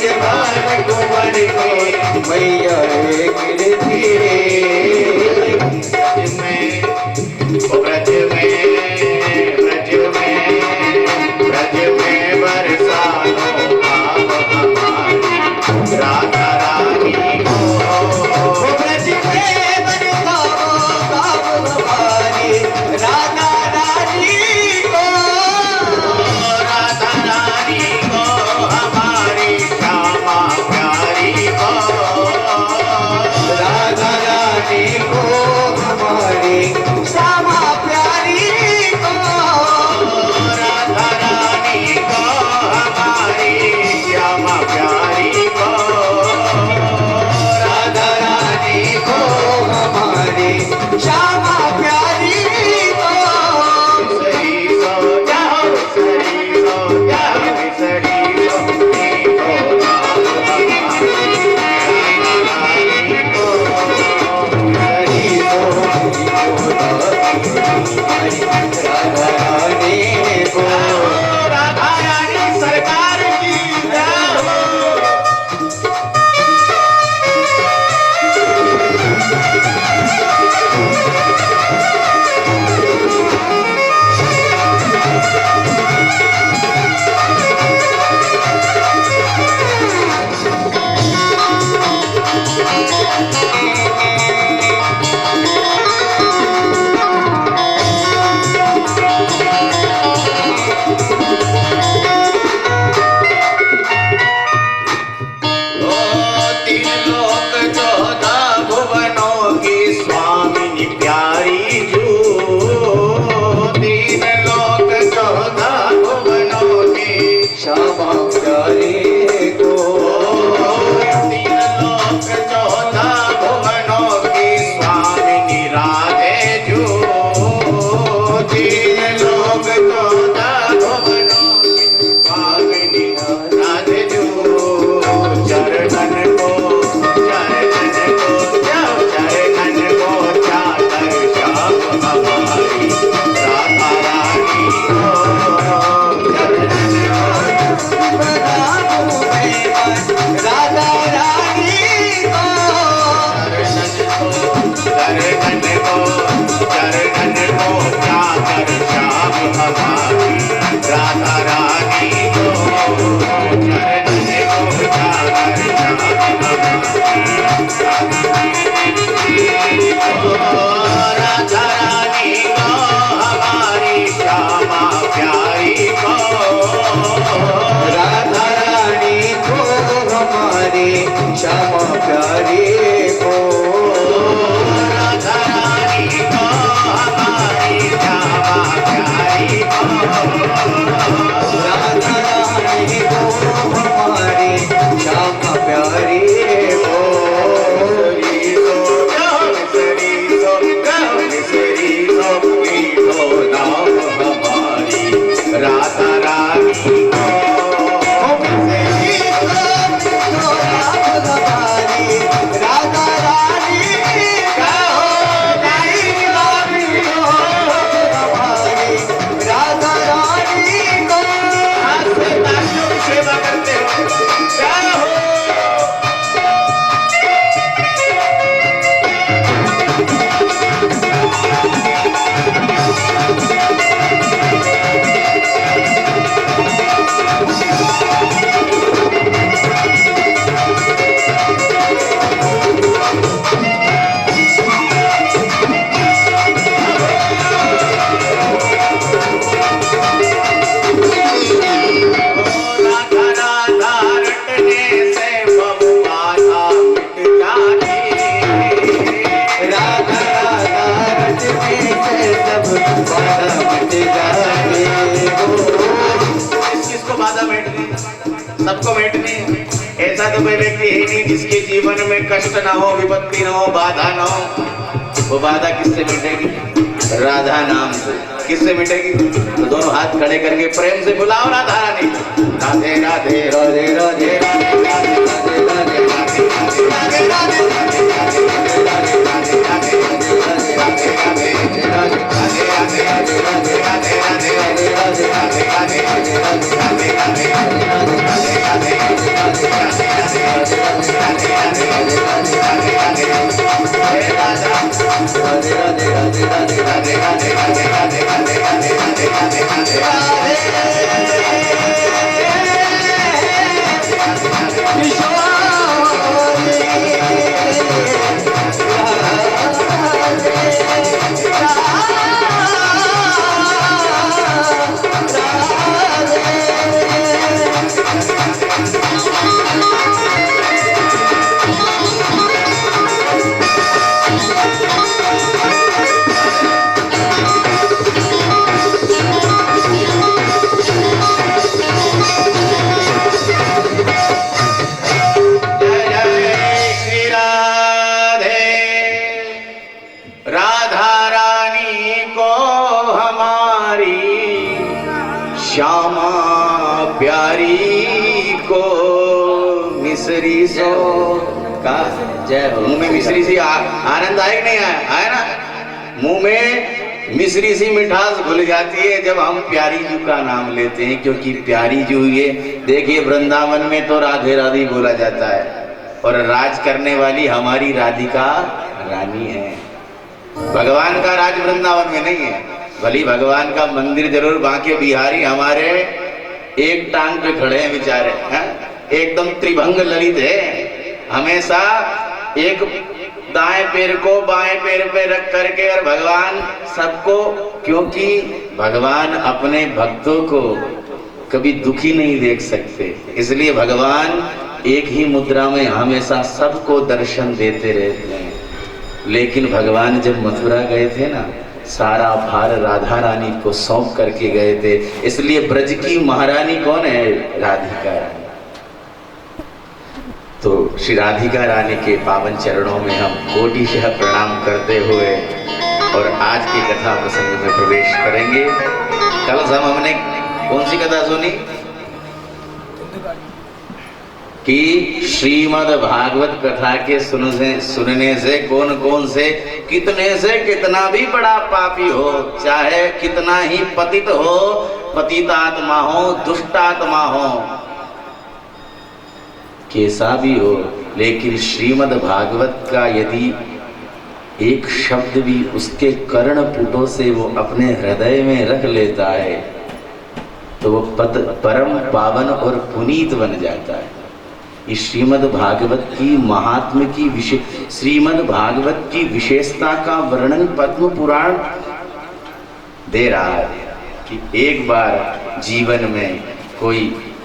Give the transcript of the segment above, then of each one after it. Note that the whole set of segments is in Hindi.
ब्रजभान कुंवर को मैया एक रीति ब्रज में बरसानो भाव हमारी राधा रानी को ब्रज में बरसाओ भाव हमारी राधा रानी को राधा रानी को हमारी श्यामा प्यारी को राधा रानी को हमारी श्यामा प्यारी को राधा रानी को हमारी श्यामा प्यारी को राधा रानी को हमारी श्यामा प्यारी को सरी सो जाओ सरी सो जाओ सरी सो नीको नाम हमारी राधा रानी को हरि राधा रानी को राधा रानी सरकार की जय हो। ओ तीन लोक चौदह भुवनों की स्वामिनी प्यारी जू तीन लोक चौदह भुवनों की श्यामा प्यारी को तीन लोक चौदह भुवनों की स्वामिनी राधे जू तीन लोक चौदह भुवनों की स्वामिनी राधे जू चरणन को चाकर श्याम हमारी राधा रानी को चरणन राधा रानी को चरणन को चाकर श्याम हमारी राधा रानी को चरणन को चाकर श्याम राधा रानी को हमारी श्यामा प्यारी को राधा रानी को हमारी श्यामा प्यारी को राधा रानी को हमारी श्यामा प्यारी को राधा रानी को हमारी श्यामा प्यारी को राधा रानी को राधा रानी का राधा रानी को सेवा करते हो जय हो। राधा राधा रटने से बबुआधा मिट जाती राधा राधा रचने से सब बाधा मिट जाए किसको बाधा बैठनी सबको बैठनी ऐसा तो कोई व्यक्ति है नहीं जिसके जीवन में कष्ट ना हो विपत्ति ना हो बाधा ना हो। वो बाधा किससे मिटेगी राधा नाम से किससे मिटेगी तो दोनों हाथ खड़े करके प्रेम से बुलाओ राधा रानी राधे राधे राधे राधे राधे राधे राधे राधे राधे राधे प्यारी को मिश्री सो का जय हो। मुंह में मिश्री सी आनंद आए कि नहीं आया? आया ना? मुंह में मिश्री सी मिठास घुल जाती है जब हम प्यारी जू का नाम लेते हैं, क्योंकि प्यारी जू ये देखिए वृंदावन में तो राधे राधे बोला जाता है और राज करने वाली हमारी राधिका रानी है। भगवान का राज वृंदावन में नहीं है, भली भगवान का मंदिर जरूर, बांके बिहारी हमारे एक टांग पे खड़े हैं बेचारे, एकदम त्रिभंग ललित है, हमेशा एक दाएं पैर को बाएं पैर पे रख करके, और भगवान सबको, क्योंकि भगवान अपने भक्तों को कभी दुखी नहीं देख सकते, इसलिए भगवान एक ही मुद्रा में हमेशा सबको दर्शन देते रहते हैं। लेकिन भगवान जब मथुरा गए थे ना, सारा भार राधा रानी को सौंप करके गए थे, इसलिए ब्रज की महारानी कौन है? राधिका रानी। तो श्री राधिका रानी के पावन चरणों में हम कोटिशः प्रणाम करते हुए और आज की कथा प्रसंग में प्रवेश करेंगे। कल हमने कौन सी कथा सुनी कि श्रीमद् भागवत कथा के सुनने से कौन कौन से कितना भी बड़ा पापी हो, चाहे कितना ही पतित हो, पतितात्मा हो, दुष्टात्मा हो, कैसा भी हो, लेकिन श्रीमद् भागवत का यदि एक शब्द भी उसके कर्ण पुटों से वो अपने हृदय में रख लेता है तो वो परम पावन और पुनीत बन जाता है। इस श्रीमद् भागवत की महात्म्य की श्रीमद् भागवत की विशेषता का वर्णन पद्म पुराण दे रहा है कि एक बार जीवन में कोई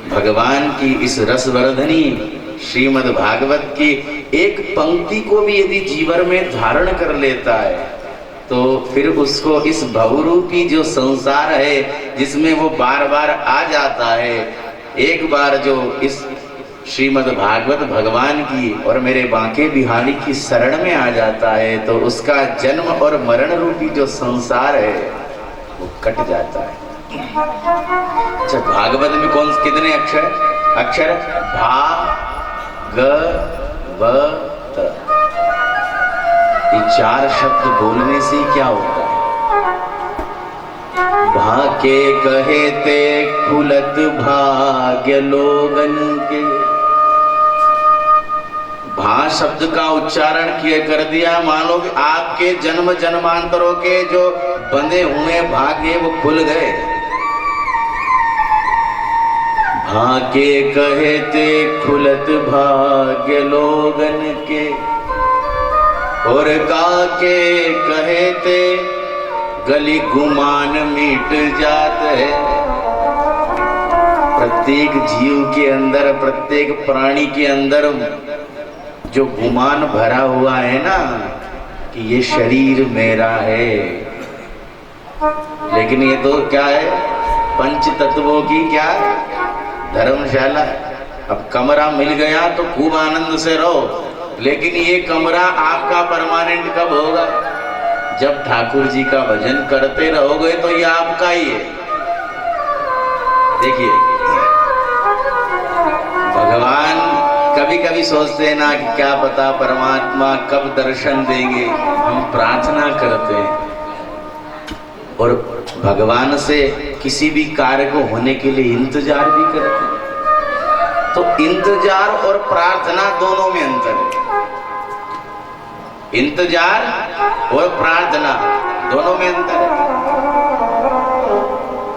भगवान की इस रसवर्धनी श्रीमद् भागवत की एक पंक्ति को भी यदि जीवन में धारण कर लेता है तो फिर उसको इस भवरूपी जो संसार है जिसमें वो बार बार आ जाता है, एक बार जो इस श्रीमद् भागवत भगवान की और मेरे बांके बिहारी की शरण में आ जाता है तो उसका जन्म और मरण रूपी जो संसार है वो कट जाता है। अच्छा, भागवत में कितने अक्षर भा ग व त, ये 4 शब्द बोलने से क्या होता है? भाके कहे ते खुलत भाग्य लोगन के, भा शब्द का उच्चारण किए कर दिया, मान लो कि आपके जन्म जन्मांतरों के जो बंधे हुए भाग्य वो खुल गए। भाके कहे ते खुलत भाग्य लोगन के, और काके कहे ते गली गुमान मिट जात है। प्रत्येक जीव के अंदर, प्रत्येक प्राणी के अंदर जो गुमान भरा हुआ है ना कि ये शरीर मेरा है, लेकिन ये तो क्या है? पंच तत्वों की क्या धर्मशाला। अब कमरा मिल गया तो खूब आनंद से रहो, लेकिन ये कमरा आपका परमानेंट कब होगा? जब ठाकुर जी का भजन करते रहोगे तो ये आपका ही है। देखिए, भगवान कभी कभी सोचते हैं ना कि क्या पता परमात्मा कब दर्शन देंगे, हम प्रार्थना करते हैं और भगवान से किसी भी कार्य को होने के लिए इंतजार भी करते हैं। तो इंतजार और प्रार्थना दोनों में अंतर है। इंतजार और प्रार्थना दोनों में अंतर है।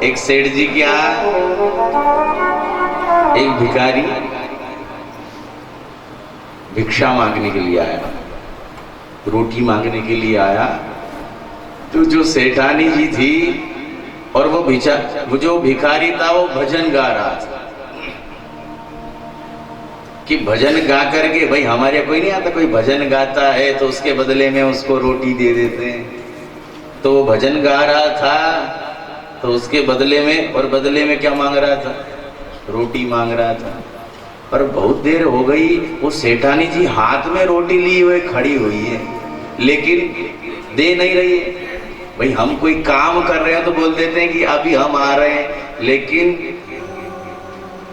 एक सेठ जी के यहाँ एक भिखारी भिक्षा मांगने के लिए आया, रोटी मांगने के लिए आया। तो जो सेठानी जी थी और वो जो भिखारी था वो भजन गा रहा था कि भजन गा करके, भाई हमारे कोई नहीं आता, कोई भजन गाता है तो उसके बदले में उसको रोटी दे देते हैं। तो वो भजन गा रहा था तो उसके बदले में क्या मांग रहा था? रोटी मांग रहा था। पर बहुत देर हो गई, वो सेठानी जी हाथ में रोटी लिए हुए खड़ी हुई है, लेकिन दे नहीं रही है। भाई हम कोई काम कर रहे हैं तो बोल देते हैं कि अभी हम आ रहे हैं, लेकिन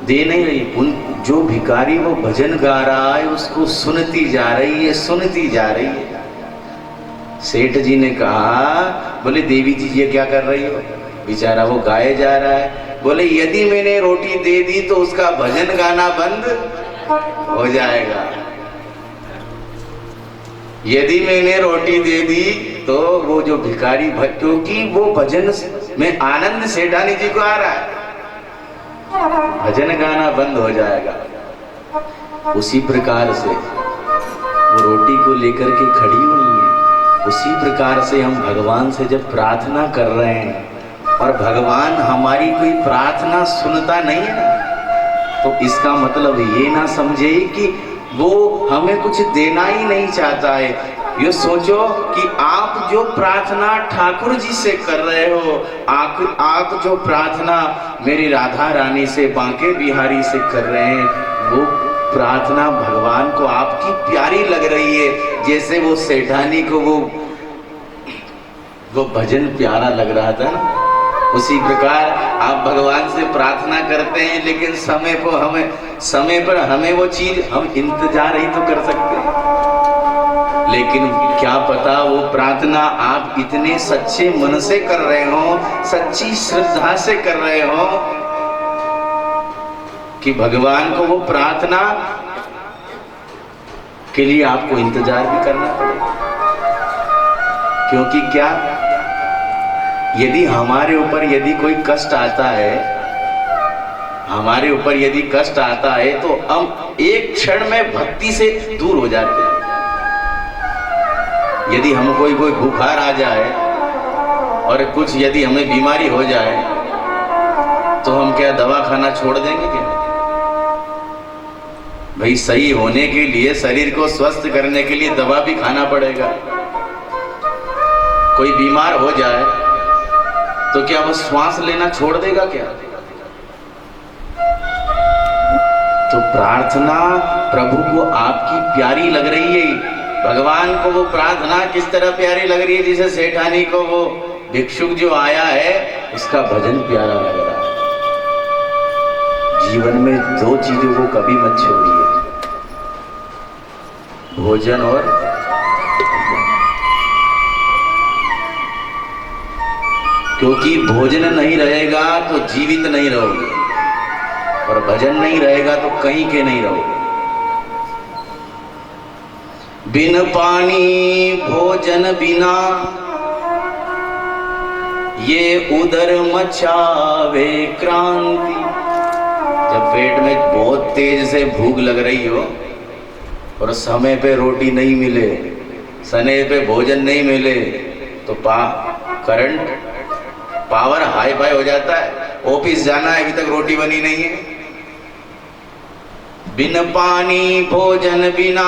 दे नहीं रही। उन जो भिखारी वो भजन गा रहा है उसको सुनती जा रही है, सुनती जा रही है। सेठ जी ने कहा, बोले देवी जी ये क्या कर रही हो? बेचारा वो गाए जा रहा है। बोले यदि मैंने रोटी दे दी तो उसका भजन गाना बंद हो जाएगा। यदि मैंने रोटी दे दी तो वो जो भिखारी, क्योंकि वो भजन में आनंद सेठानी जी को आ रहा है, भजन गाना बंद हो जाएगा। उसी प्रकार से वो रोटी को लेकर के खड़ी हुई है। उसी प्रकार से हम भगवान से जब प्रार्थना कर रहे हैं और भगवान हमारी कोई प्रार्थना सुनता नहीं है ना, तो इसका मतलब ये ना समझे कि वो हमें कुछ देना ही नहीं चाहता है। ये सोचो कि आप जो प्रार्थना ठाकुर जी से कर रहे हो, आप जो प्रार्थना मेरी राधा रानी से, बांके बिहारी से कर रहे हैं, वो प्रार्थना भगवान को आपकी प्यारी लग रही है। जैसे वो सेठानी को वो भजन प्यारा लग रहा था ना, उसी प्रकार आप भगवान से प्रार्थना करते हैं, लेकिन समय पर हमें वो चीज हम इंतजार ही तो कर सकते हैं। लेकिन क्या पता वो प्रार्थना आप इतने सच्चे मन से कर रहे हो, सच्ची श्रद्धा से कर रहे हो कि भगवान को वो प्रार्थना के लिए आपको इंतजार भी करना पड़ेगा। क्योंकि क्या, यदि हमारे ऊपर यदि कोई कष्ट आता है, हमारे ऊपर यदि कष्ट आता है तो हम एक क्षण में भक्ति से दूर हो जाते हैं। यदि हम कोई बुखार आ जाए और कुछ यदि हमें बीमारी हो जाए तो हम क्या दवा खाना छोड़ देंगे क्या? भाई सही होने के लिए, शरीर को स्वस्थ करने के लिए दवा भी खाना पड़ेगा। कोई बीमार हो जाए तो क्या वो श्वास लेना छोड़ देगा क्या? तो प्रार्थना प्रभु को आपकी प्यारी लग रही है। भगवान को वो प्रार्थना किस तरह प्यारी लग रही है, जैसे सेठानी को वो भिक्षुक जो आया है उसका भजन प्यारा लग रहा है। जीवन में दो चीजों को कभी मत छोड़िए, भोजन और क्योंकि भोजन नहीं रहेगा तो जीवित नहीं रहोगे, और भजन नहीं रहेगा तो कहीं के नहीं रहोगे। बिन पानी भोजन बिना ये उदर मचावे क्रांति। जब पेट में बहुत तेज से भूख लग रही हो और समय पे रोटी नहीं मिले, समय पे भोजन नहीं मिले, तो करंट पावर हाई फाई हो जाता है। ऑफिस जाना है, अभी तक रोटी बनी नहीं है। बिन पानी भोजन बिना,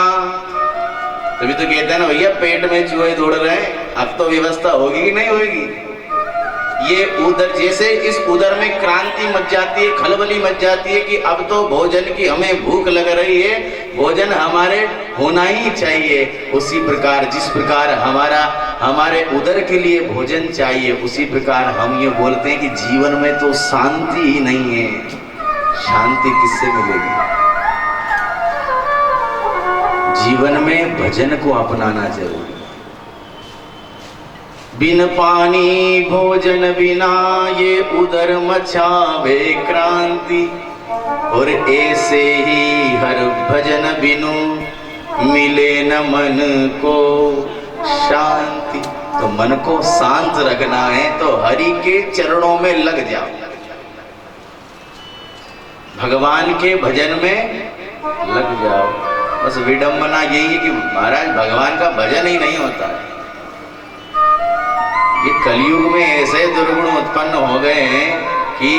तभी तो कहते हैं ना भैया पेट में चूहे दौड़ रहे हैं, अब तो व्यवस्था होगी कि नहीं होगी। ये उदर, जैसे इस उदर में क्रांति मच जाती है, खलबली मच जाती है कि अब तो भोजन की हमें भूख लग रही है, भोजन हमारे होना ही चाहिए। उसी प्रकार जिस प्रकार हमारे उदर के लिए भोजन चाहिए, उसी प्रकार हम ये बोलते हैं कि जीवन में तो शांति ही नहीं है। शांति किससे मिलेगी? जीवन में भजन को अपनाना जरूरी। बिन पानी भोजन बिना ये उदर मचावे क्रांति, और ऐसे ही हर भजन बिनु मिले न मन को शांति। तो मन को शांत रखना है तो हरि के चरणों में लग जाओ, भगवान के भजन में लग जाओ। बस विडंबना यही है कि महाराज भगवान का भजन ही नहीं होता है। ये कलयुग में ऐसे दुर्गुण उत्पन्न हो गए हैं कि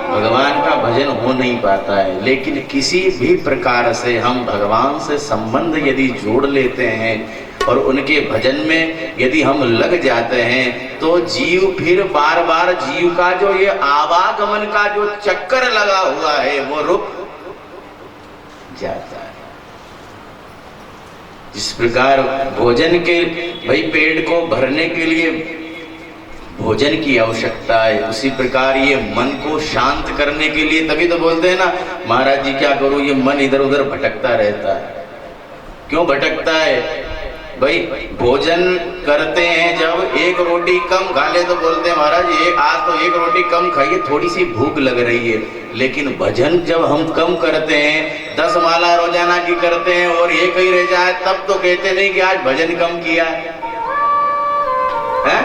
भगवान का भजन हो नहीं पाता है। लेकिन किसी भी प्रकार से हम भगवान से संबंध यदि जोड़ लेते हैं और उनके भजन में यदि हम लग जाते हैं, तो जीव फिर बार बार जीव का जो ये आवागमन का जो चक्कर लगा हुआ है वो रुक जाता है। जिस प्रकार भोजन के भाई पेट को भरने के लिए भोजन की आवश्यकता है। उसी प्रकार ये मन को शांत करने के लिए, तभी तो बोलते हैं ना महाराज जी क्या करूं, ये मन इधर उधर भटकता रहता है। क्यों भटकता है भाई? भोजन करते हैं जब एक रोटी कम खा ले तो बोलते हैं महाराज ये आज तो एक रोटी कम खाइए, थोड़ी सी भूख लग रही है। लेकिन भजन जब हम कम करते हैं, 10 माला रोजाना की करते हैं और एक ही रह जाए, तब तो कहते नहीं कि आज भजन कम किया है।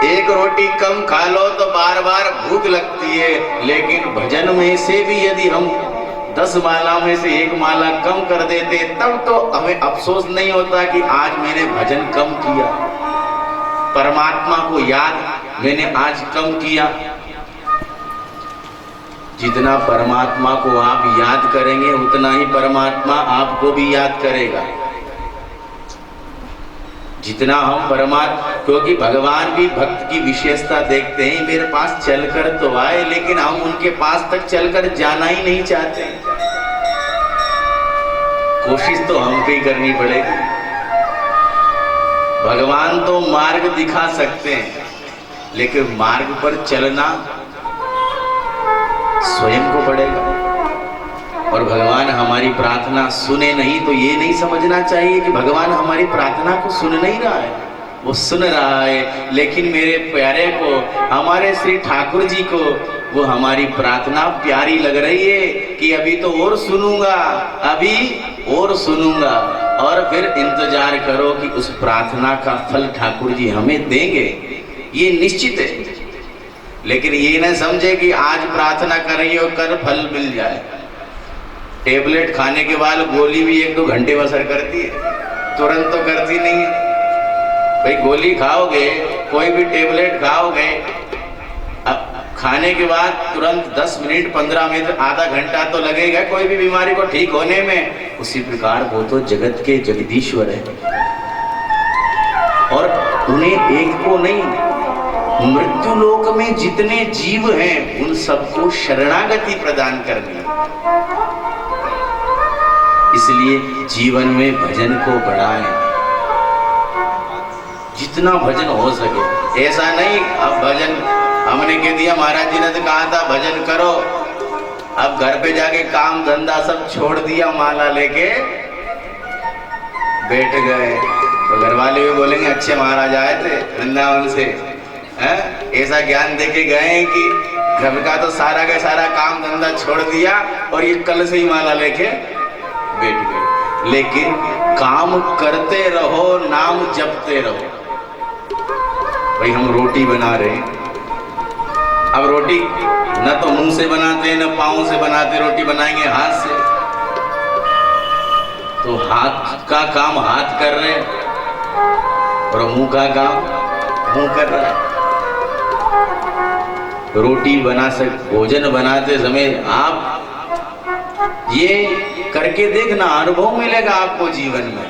एक रोटी कम खा लो तो बार बार भूख लगती है, लेकिन भजन में से भी यदि हम 10 माला में से 1 माला कम कर देते, तब तो हमें अफसोस नहीं होता कि आज मैंने भजन कम किया, परमात्मा को याद मैंने आज कम किया। जितना परमात्मा को आप याद करेंगे उतना ही परमात्मा आपको भी याद करेगा। जितना हम परमात्मा, क्योंकि भगवान भी भक्त की विशेषता देखते हैं, मेरे पास चलकर तो आए, लेकिन हम उनके पास तक चलकर जाना ही नहीं चाहते। कोशिश तो हमको ही करनी पड़ेगी। भगवान तो मार्ग दिखा सकते हैं, लेकिन मार्ग पर चलना स्वयं को पड़ेगा। और भगवान हमारी प्रार्थना सुने नहीं तो ये नहीं समझना चाहिए कि भगवान हमारी प्रार्थना को सुन नहीं रहा है, वो सुन रहा है। लेकिन मेरे प्यारे को, हमारे श्री ठाकुर जी को वो हमारी प्रार्थना प्यारी लग रही है कि अभी तो और सुनूंगा, अभी और सुनूंगा, और फिर इंतजार करो कि उस प्रार्थना का फल ठाकुर जी हमें देंगे, ये निश्चित है। लेकिन ये न समझे कि आज प्रार्थना कर रही हो कर फल मिल जाए। टेबलेट खाने के बाद गोली भी 1-2 घंटे असर करती है, तुरंत तो करती नहीं है भाई। गोली खाओगे, कोई भी टेबलेट खाओगे, अब खाने के बाद तुरंत 10 मिनट 15 मिनट आधा घंटा तो लगेगा कोई भी बीमारी को ठीक होने में। उसी प्रकार वो तो जगत के जगदीश्वर है, और उन्हें एक को नहीं, मृत्यु लोक में जितने जीव हैं उन सबको शरणागति प्रदान करनी है। इसलिए जीवन में भजन को बढ़ाएं, जितना भजन हो सके। ऐसा नहीं अब भजन हमने कह दिया, महाराज जी ने तो कहा था भजन करो, अब घर पे जाके काम धंधा सब छोड़ दिया, माला लेके बैठ गए, तो घर वाले भी बोलेंगे अच्छे महाराज आए थे वृंदावन से, ऐसा ज्ञान देके गए कि घर का तो सारा का सारा काम धंधा छोड़ दिया और ये कल से ही माला लेके बैठ गए। लेकिन काम करते रहो, नाम जपते रहो। भाई हम रोटी बना रहे हैं, अब रोटी न तो मुंह से बनाते हैं न पाँव से बनाते, रोटी बनाएंगे हाथ से, तो हाथ का काम हाथ कर रहे हैं और मुंह का काम मुंह कर रहा है। रोटी बना भोजन बनाते समय आप ये करके देखना, अनुभव मिलेगा आपको जीवन में।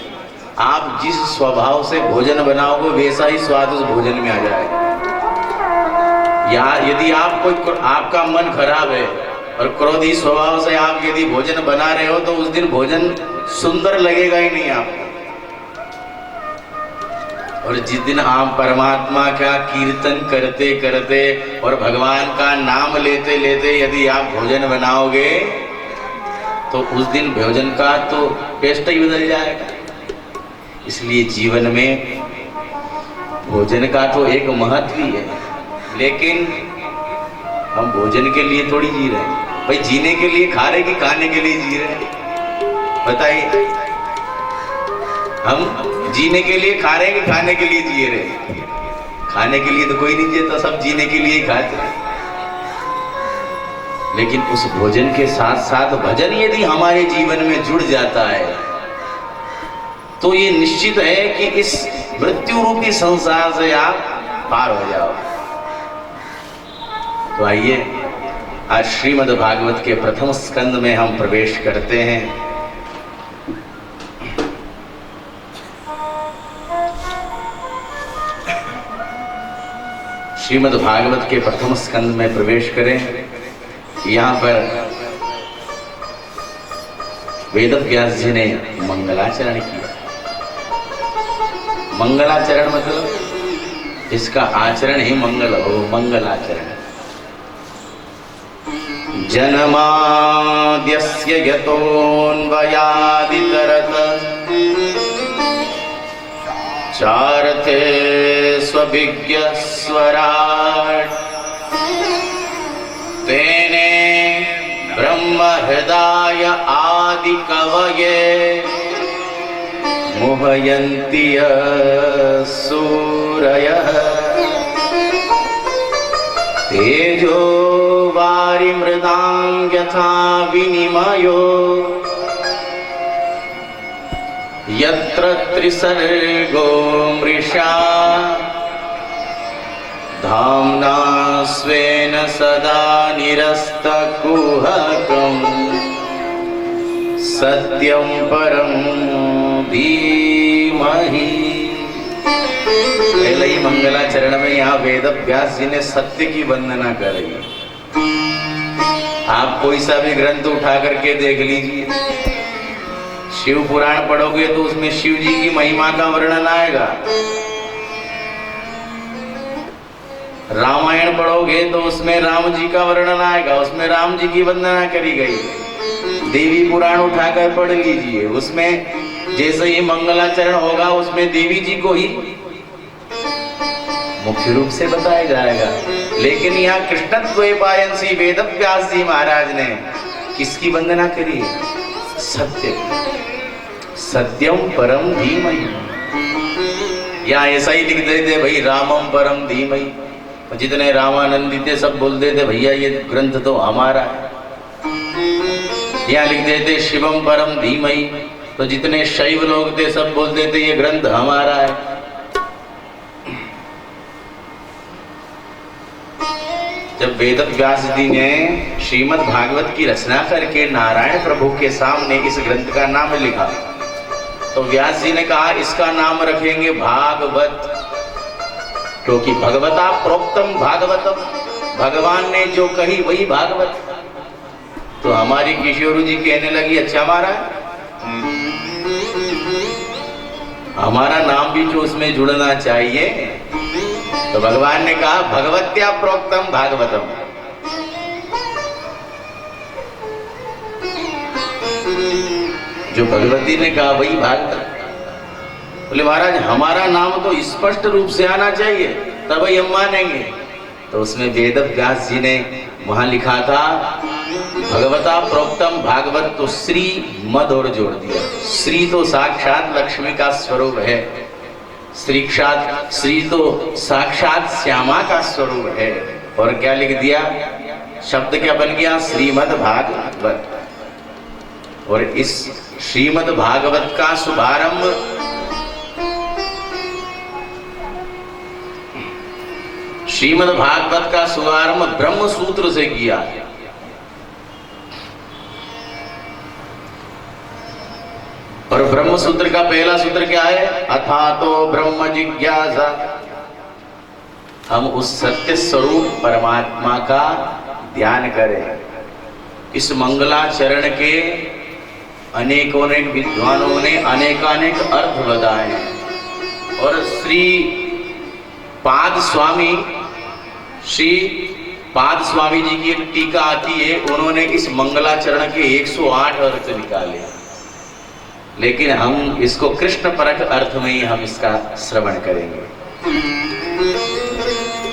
आप जिस स्वभाव से भोजन बनाओगे वैसा ही स्वाद उस भोजन में आ जाएगा। या यदि आपका मन खराब है और क्रोधी स्वभाव से आप यदि भोजन बना रहे हो तो उस दिन भोजन सुंदर लगेगा ही नहीं आपको। और जिस दिन आप परमात्मा का कीर्तन करते करते और भगवान का नाम लेते लेते यदि आप भोजन बनाओगे तो उस दिन भोजन का तो टेस्ट ही बदल जाएगा। इसलिए जीवन में भोजन का तो एक महत्व ही है, लेकिन हम भोजन के लिए थोड़ी जी रहे हैं। भाई जीने के लिए खा रहे कि खाने के लिए जी रहे हैं? बताइए, हम जीने के लिए खा रहे हैं कि खाने के लिए जी रहे हैं? खाने के लिए तो कोई नहीं जीता, सब जीने के लिए ही खाते हैं। लेकिन उस भोजन के साथ साथ भजन यदि हमारे जीवन में जुड़ जाता है तो ये निश्चित है कि इस मृत्यु रूपी संसार से आप पार हो जाओ। तो आइए आज श्रीमद् भागवत के प्रथम स्कंद में हम प्रवेश करते हैं। श्रीमद् भागवत के प्रथम स्कंद में प्रवेश करें। यहाँ पर वेदव्यास जी ने मंगलाचरण किया। मंगलाचरण मतलब इसका आचरण ही मंगल हो, मंगल आचरण। जन्माद्यस्य यतोऽन्वयादितरत चार्थे स्वभिज्ञस्वराट् तेने ब्रह्म हृदय आदि कवये मोहयन्ति सूरयः तेजो वारिमृदां यथा विनिमयो यत्र त्रिसर्गो मृषा धाम्ना स्वेन सदा निरस्तकुहकम् सत्यं परं धीमहि। पहले ही मंगलाचरण में यहाँ वेद व्यास जी ने सत्य की वंदना करी। आप कोई सा भी ग्रंथ उठा करके देख लीजिए, शिव पुराण पढ़ोगे तो उसमें शिव जी की महिमा का वर्णन आएगा। रामायण पढ़ोगे तो उसमें राम जी का वर्णन आएगा, उसमें राम जी की वंदना करी गई। देवी पुराण उठाकर पढ़ लीजिए, उसमें जैसे ही मंगलाचरण होगा उसमें देवी जी को ही मुख्य रूप से बताया जाएगा। लेकिन यहाँ कृष्णत्वपायंसी वेद व्यास जी महाराज ने किसकी वंदना करी? सत्य, सत्यम परम धीमहि। यहाँ ऐसा ही लिख देते भाई रामम परम धीमहि, जितने रामानंदी थे सब बोल देते भैया ये ग्रंथ तो हमारा है। यहाँ लिख देते शिवम परम धीमहि, तो जितने शैव लोग थे सब बोल देते ये ग्रंथ हमारा है। जब वेद व्यास जी ने श्रीमद् भागवत की रचना करके नारायण प्रभु के सामने इस ग्रंथ का नाम लिखा, तो व्यास जी ने कहा इसका नाम रखेंगे भागवत, क्योंकि भगवता प्रोक्तम भागवतम, भगवान ने जो कही वही भागवत। तो हमारी किशोर जी कहने लगी अच्छा हमारा नाम भी जो उसमें जुड़ना चाहिए। तो भगवान ने कहा भगवत्या प्रोक्तम भागवतम। जो भगवती ने कहा वही भागवत। बोले महाराज हमारा नाम तो स्पष्ट रूप से आना चाहिए तब ही हम मानेंगे। तो उसमें वेद व्यास जी ने वहां लिखा था भगवता प्रोक्तम भागवत, तो श्री मद और जोड़ दिया। श्री तो साक्षात लक्ष्मी का स्वरूप है, श्री तो साक्षात श्यामा का स्वरूप है। और क्या लिख दिया? शब्द क्या बन गया? श्रीमद् भागवत। और इस श्रीमद् भागवत का शुभारंभ ब्रह्म सूत्र से किया। और ब्रह्म सूत्र का पहला सूत्र क्या है? अथातो ब्रह्म जिज्ञासा। हम उस सत्य स्वरूप परमात्मा का ध्यान करें। इस मंगलाचरण के अनेकों विद्वानों ने अनेकानेक अर्थ बताए। और श्री पाद स्वामी जी की एक टीका आती है, उन्होंने इस मंगलाचरण के 108 अर्थ निकाले। लेकिन हम इसको कृष्ण परक अर्थ में ही हम इसका श्रवण करेंगे।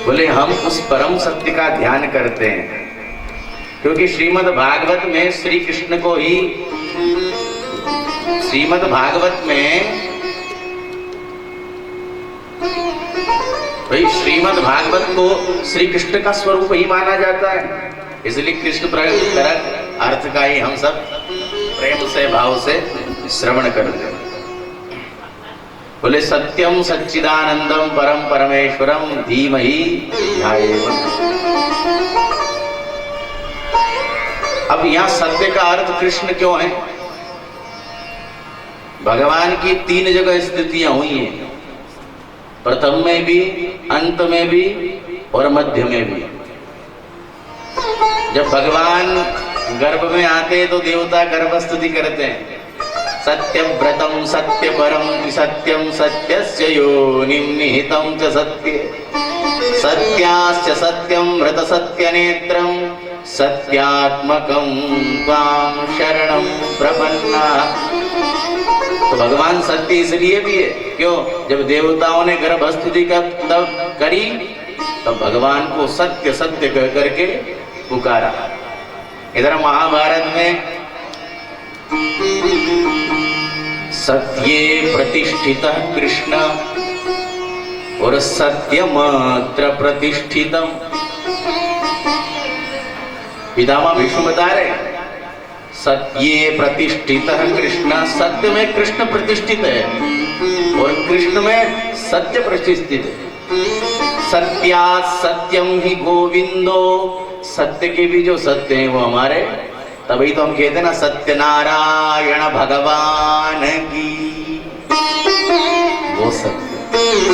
बोले हम उस परम सत्य का ध्यान करते हैं, क्योंकि श्रीमद् भागवत में श्री कृष्ण को ही, श्रीमद् भागवत में भाई श्रीमद् भागवत को श्री कृष्ण का स्वरूप ही माना जाता है। इसलिए कृष्ण परक अर्थ का ही हम सब प्रेम से भाव से श्रवण करते हैं। बोले सत्यम सच्चिदानंदम परम परमेश्वरम धीमहि ध्यायेम। अब यहाँ सत्य का अर्थ कृष्ण क्यों है? भगवान की 3 जगह स्थितियां हुई हैं, प्रथम में भी, अंत में भी और मध्य में भी। जब भगवान गर्भ में आते तो देवता गर्भस्तुति करते हैं, सत्यव्रतं सत्यपरं त्रिसत्यं सत्यस्य योनिं निहितं च सत्ये सत्याश्च सत्यं व्रतसत्यनेत्रं सत्यात्मकं त्वां शरणं प्रपन्नाः। तो भगवान सत्य इसलिए भी है, क्यों? जब देवताओं ने गर्भस्थिति का तब करी तब भगवान को सत्य सत्य कह करके पुकारा। इधर महाभारत में सत्ये प्रतिष्ठितः कृष्ण और सत्यमात्र प्रतिष्ठितम। पितामह भीष्म बता रहे सत्ये प्रतिष्ठितः कृष्ण, सत्य में कृष्ण प्रतिष्ठित है और कृष्ण में सत्य प्रतिष्ठित है। सत्यात् सत्यम ही गोविंदो, सत्य के भी जो सत्य है वो हमारे, तभी तो हम कहते हैं ना सत्यनारायण भगवान की, वो सत्य।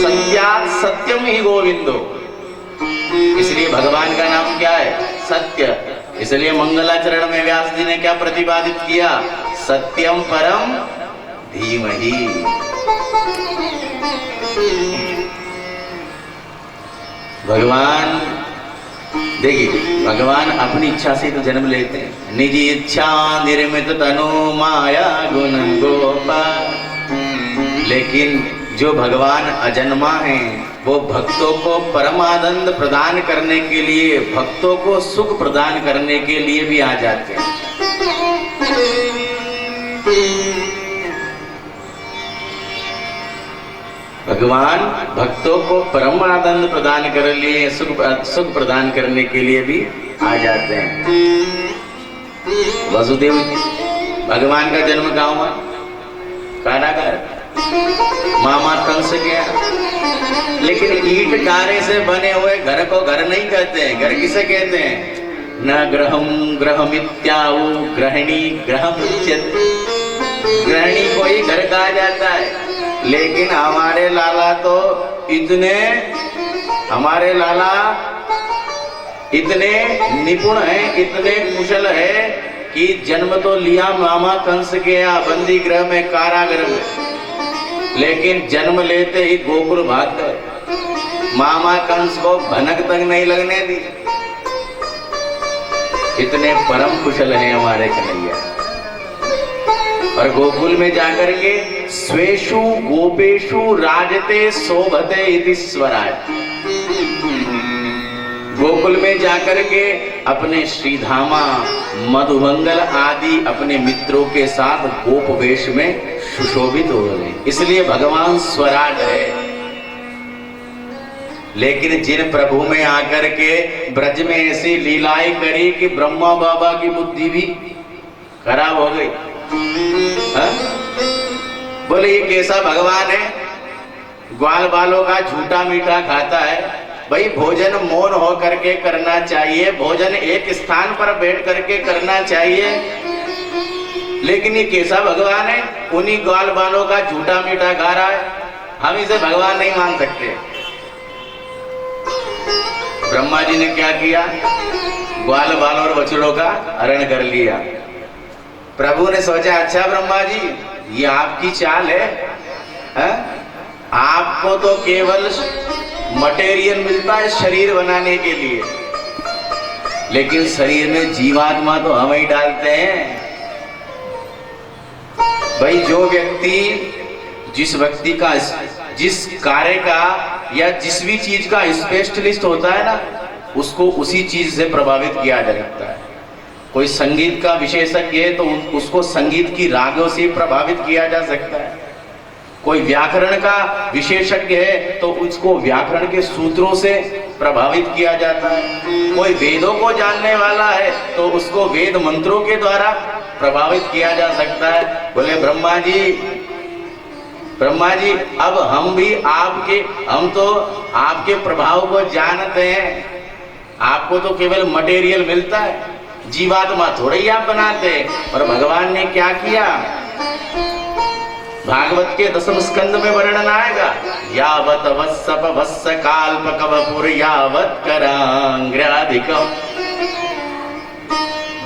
सत्यात् सत्यम ही गोविंदो, इसलिए भगवान का नाम क्या है? सत्य। इसलिए मंगलाचरण में व्यास जी ने क्या प्रतिपादित किया? सत्यम परम धीमहि। भगवान देखिए, भगवान अपनी इच्छा से तो जन्म लेते हैं, निजी इच्छा निर्मित तनु माया गुण गोपाल। लेकिन जो भगवान अजन्मा है वो भक्तों को परमानंद प्रदान करने के लिए, भक्तों को सुख प्रदान करने के लिए भी आ जाते हैं। भगवान भक्तों को परमानंद प्रदान करने के लिए, सुख प्रदान करने के लिए भी आ जाते हैं। वसुदेव भगवान का जन्म कहाँ हुआ? कारागार, मामा कंस गया। लेकिन ईंट गारे से बने हुए घर को घर नहीं कहते हैं। घर किसे कहते हैं? न ग्रहम ग्रहमित्याहु गृहिणी ग्रहमुच्यते। गृहिणी को ही घर कहा जाता है। लेकिन हमारे लाला तो हमारे लाला इतने निपुण है, इतने कुशल है कि जन्म तो लिया मामा कंस के यहाँ बंदी गृह में, कारागृह में, लेकिन जन्म लेते ही गोकुल भाग गए। मामा कंस को भनक तक नहीं लगने दी। इतने परम कुशल हैं हमारे कन्हैया। और गोकुल में जाकर के स्वेषु गोपेशु राजते शोभते इति स्वराज, गोकुल में जाकर के अपने श्रीधामा मधुमंगल आदि अपने मित्रों के साथ गोप वेश में सुशोभित हो रहे। इसलिए भगवान स्वराज है। लेकिन जिन प्रभु में आकर के ब्रज में ऐसी लीलाएं करी कि ब्रह्मा बाबा की बुद्धि भी खराब हो गई। बोले ये कैसा भगवान है? ग्वाल बालों का झूठा मीठा खाता है। भाई भोजन मौन हो करके करना चाहिए, भोजन एक स्थान पर बैठ करके करना चाहिए। लेकिन ये कैसा भगवान है? उन्हीं ग्वाल बालों का झूठा मीठा खा रहा है। हम इसे भगवान नहीं मान सकते। ब्रह्मा जी ने क्या किया? ग्वाल बालों और बछड़ों का हरण कर लिया। प्रभु ने सोचा अच्छा ब्रह्मा जी ये आपकी चाल है? आपको तो केवल मटेरियल मिलता है शरीर बनाने के लिए, लेकिन शरीर में जीवात्मा तो हम ही डालते हैं। भाई जो व्यक्ति जिस कार्य का या जिस भी चीज का स्पेशलिस्ट होता है ना, उसको उसी चीज से प्रभावित किया जा सकता है। कोई संगीत का विशेषज्ञ है तो उसको संगीत की रागों से प्रभावित किया जा सकता है। कोई व्याकरण का विशेषज्ञ है तो उसको व्याकरण के सूत्रों से प्रभावित किया जाता है। कोई वेदों को जानने वाला है तो उसको वेद मंत्रों के द्वारा प्रभावित किया जा सकता है। बोले ब्रह्मा जी अब हम तो आपके प्रभाव को जानते हैं। आपको तो केवल मटेरियल मिलता है, जीवात्मा थोड़ा ही आप बनाते हैं। और भगवान ने क्या किया? भागवत के 10वें स्कंद में वर्णन आएगा, यावत वत्सप वत्स काल्पकवपुर यावत करांग्राधिकम।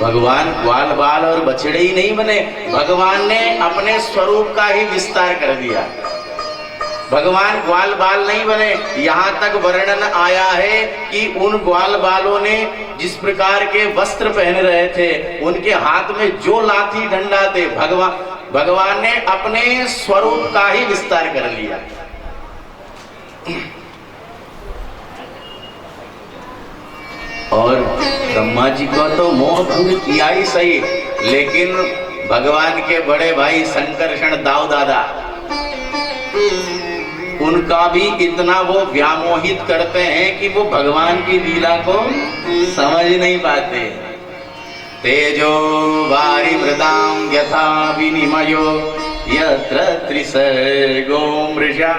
भगवान ग्वाल बाल और बछड़े ही नहीं बने, भगवान ने अपने स्वरूप का ही विस्तार कर दिया। भगवान ग्वाल बाल नहीं बने, यहाँ तक वर्णन आया है कि उन ग्वाल बालों ने जिस प्रकार के वस्त्र पहन रहे थे, उनके हाथ में जो लाठी डंडा थे, भगवान ने अपने स्वरूप का ही विस्तार कर लिया। और ब्रह्मा जी को तो मोह भंग किया ही सही, लेकिन भगवान के बड़े भाई संकर्षण दाऊ दादा, उनका भी इतना वो व्यामोहित करते हैं कि वो भगवान की लीला को समझ नहीं पाते। तेजो वारि मृदाम यथा विनिमयो यत्र त्रिसर्गो मृषा।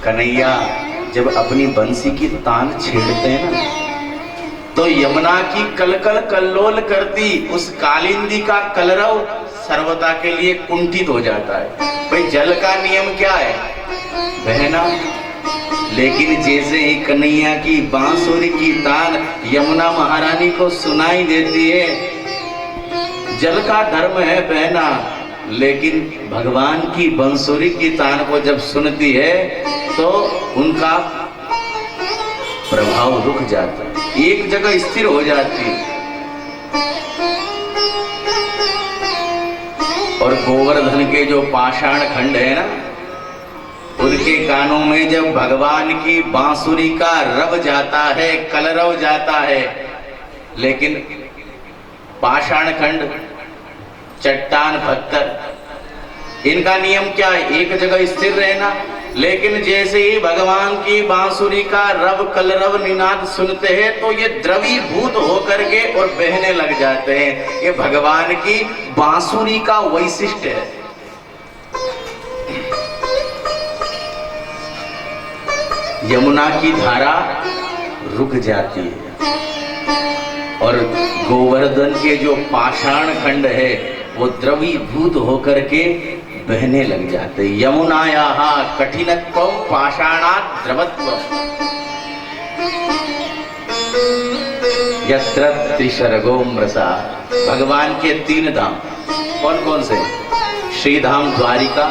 कन्हैया जब अपनी बंसी की तान छेड़ते हैं ना, तो यमुना की कलकल कल्लोल करती उस कालिंदी का कलरव सर्वदा के लिए कुंठित हो जाता है। भाई जल का नियम क्या है? बहना। लेकिन जैसे ही कन्हैया की बांसुरी की तान यमुना महारानी को सुनाई देती है, जल का धर्म है बहना, लेकिन भगवान की बांसुरी की तान को जब सुनती है तो उनका प्रभाव रुक जाता है, एक जगह स्थिर हो जाती है। और गोवर्धन के जो पाषाण खंड है ना, उनके कानों में जब भगवान की बांसुरी का रव जाता है, कलरव जाता है, लेकिन पाषाण खंड, चट्टान पत्थर, इनका नियम क्या है? एक जगह स्थिर रहना। लेकिन जैसे ही भगवान की बांसुरी का रव कलरव निनाद सुनते हैं तो ये द्रवीभूत होकर के और बहने लग जाते हैं। ये भगवान की बांसुरी का वैशिष्ट्य है। यमुना की धारा रुक जाती है और गोवर्धन के जो पाषाण खंड है वो द्रवीभूत होकर के बहने लग जाते। यमुनायाः कठिनत्वं पाषाणात् द्रवत्वम् यत्र त्रिसर्गो मृषा। भगवान के 3 धाम कौन कौन से? श्रीधाम द्वारिका,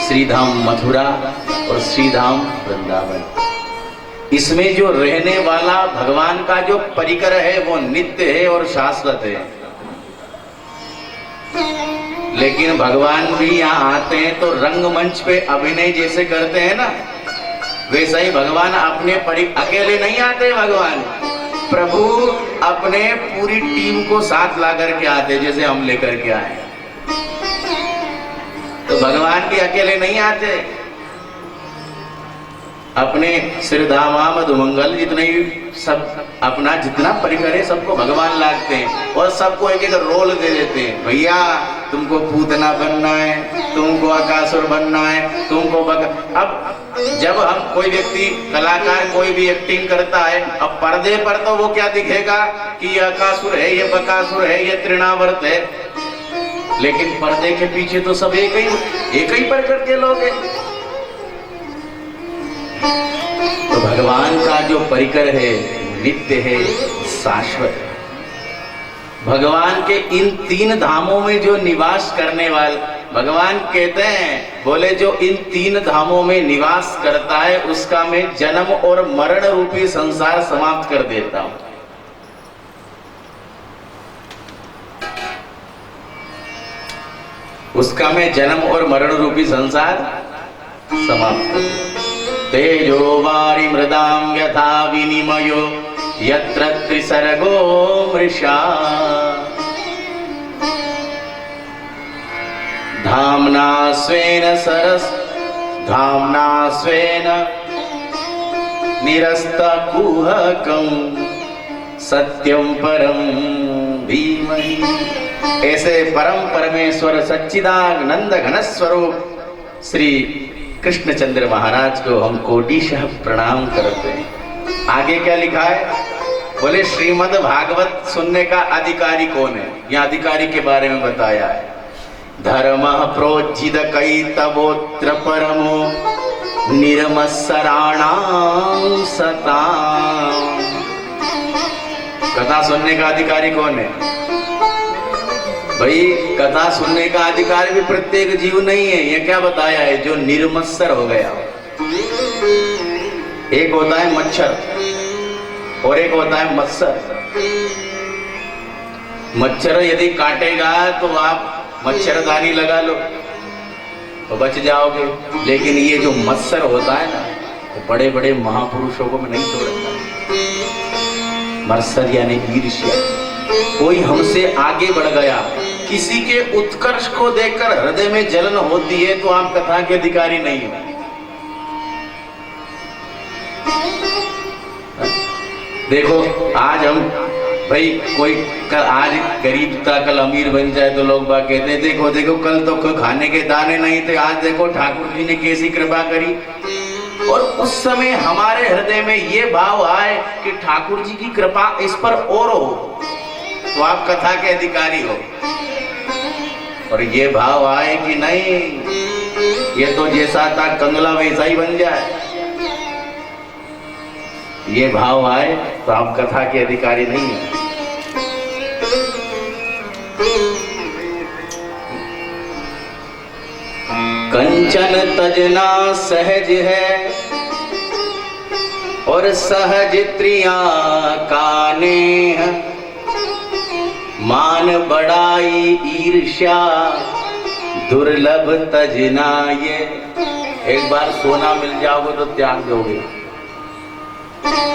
श्रीधाम मथुरा और श्रीधाम वृंदावन। इसमें जो रहने वाला भगवान का जो परिकर है वो नित्य है और शाश्वत है। लेकिन भगवान भी यहाँ आते हैं तो रंगमंच पे अभिनय जैसे करते हैं ना, वैसा ही भगवान अपने अकेले नहीं आते। भगवान प्रभु अपने पूरी टीम को साथ ला करके आते, जैसे हम लेकर के आए। तो भगवान भी अकेले नहीं आते, अपने श्रीधामा मधुमंगल जितने सब अपना जितना परिकर है सबको भगवान लागते हैं और सबको एक एक रोल दे देते हैं। भैया तुमको पूतना बनना है, तुमको अकासुर बनना है, तुमको अब जब हम कोई व्यक्ति कलाकार कोई भी एक्टिंग करता है, अब पर्दे पर तो वो क्या दिखेगा कि ये अकासुर है, ये बकासुर है, ये तृणावर्त है, लेकिन पर्दे के पीछे तो सब एक ही परिकर के लोग हैं। तो भगवान का जो परिकर है नित्य है, शाश्वत है। भगवान के इन 3 धामों में जो निवास करने वाले, भगवान कहते हैं, बोले जो इन 3 धामों में निवास करता है उसका मैं जन्म और मरण रूपी संसार समाप्त कर देता हूं। उसका मैं जन्म और मरण रूपी संसार समाप्त कर देता। तेजो वारि मृदाम यथा विनिमयो यत्र त्रिसर्गो मृषा। धाम्ना स्वेन निरस्तकुहकं सत्यं परं धीमहि। ऐसे परम परमेश्वर सच्चिदानंद घन स्वरूप श्री कृष्णचंद्र महाराज को हम कोटिशः प्रणाम करते हैं। आगे क्या लिखा है? बोले श्रीमद् भागवत सुनने का अधिकारी कौन है? यहाँ अधिकारी के बारे में बताया है। धर्मः प्रोज्झित कैतवोत्र परमो निर्मत्सराणां सताम् कथा सुनने का अधिकारी कौन है भाई? कथा सुनने का अधिकारी भी प्रत्येक जीव नहीं है। ये क्या बताया है? जो निर्मत्सर हो गया। एक होता है मच्छर और एक होता है मत्सर। मच्छर यदि काटेगा तो आप मच्छरदानी लगा लो तो बच जाओगे, लेकिन ये जो मत्सर होता है ना, तो बड़े बड़े महापुरुषों को मैं नहीं छोड़ता। मत्सर यानी ईर्ष्या। कोई हमसे आगे बढ़ गया, किसी के उत्कर्ष को देखकर हृदय में जलन होती है, तो आप कथा के अधिकारी नहीं हो। देखो आज हम भाई कोई आज गरीब था कल अमीर बन जाए तो लोग बात कहते हैं देखो देखो कल तो खाने के दाने नहीं थे, आज देखो ठाकुर जी ने कैसी कृपा करी। और उस समय हमारे हृदय में ये भाव आए कि ठाकुर जी की कृपा इस पर और हो, तो आप कथा के अधिकारी हो। और ये भाव आए कि नहीं, ये तो जैसा था कंगला वैसा ही बन जाए, ये भाव आए तो आप कथा के अधिकारी नहीं है। कंचन तजना सहज है और सहज त्रिया काने, मान बड़ाई ईर्ष्या दुर्लभ तजना। ये एक बार सोना मिल जाओगे तो त्याग दोगे।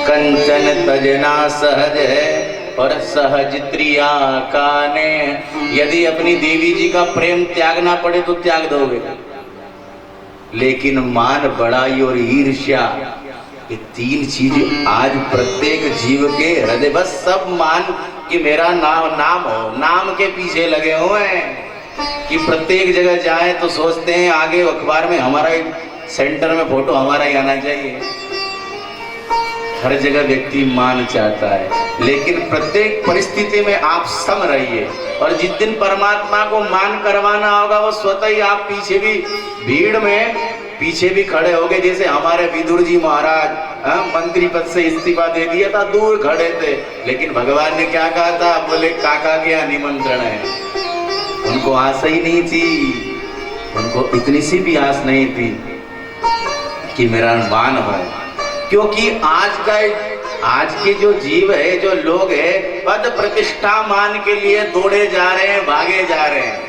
कंचन तजना सहज है और सहज त्रिया काने। यदि अपनी देवी जी का प्रेम त्यागना पड़े तो त्याग दोगे, लेकिन मान बड़ाई और ईर्ष्या, ये तीन चीज आज प्रत्येक जीव के हृदय, बस सब मान कि मेरा नाम हो, नाम के पीछे लगे हुए हैं कि प्रत्येक जगह जाए तो सोचते हैं आगे अखबार में हमारा सेंटर में फोटो हमारा ही आना चाहिए। हर जगह व्यक्ति मान चाहता है, लेकिन प्रत्येक परिस्थिति में आप सम रहिए। और जिस दिन परमात्मा को मान करवाना होगा वो स्वतः ही आप पीछे भी भीड़ में पीछे भी खड़े होगे। जैसे हमारे विदुर जी महाराज मंत्री पद से इस्तीफा दे दिया था, दूर खड़े थे, लेकिन भगवान ने क्या कहा था? बोले काका के निमंत्रण है। उनको आस ही नहीं थी, उनको इतनी सी भी आस नहीं थी कि मेरा मान हो, क्योंकि आज के जो जीव है, जो लोग है, पद प्रतिष्ठा मान के लिए दौड़े जा रहे हैं, भागे जा रहे हैं।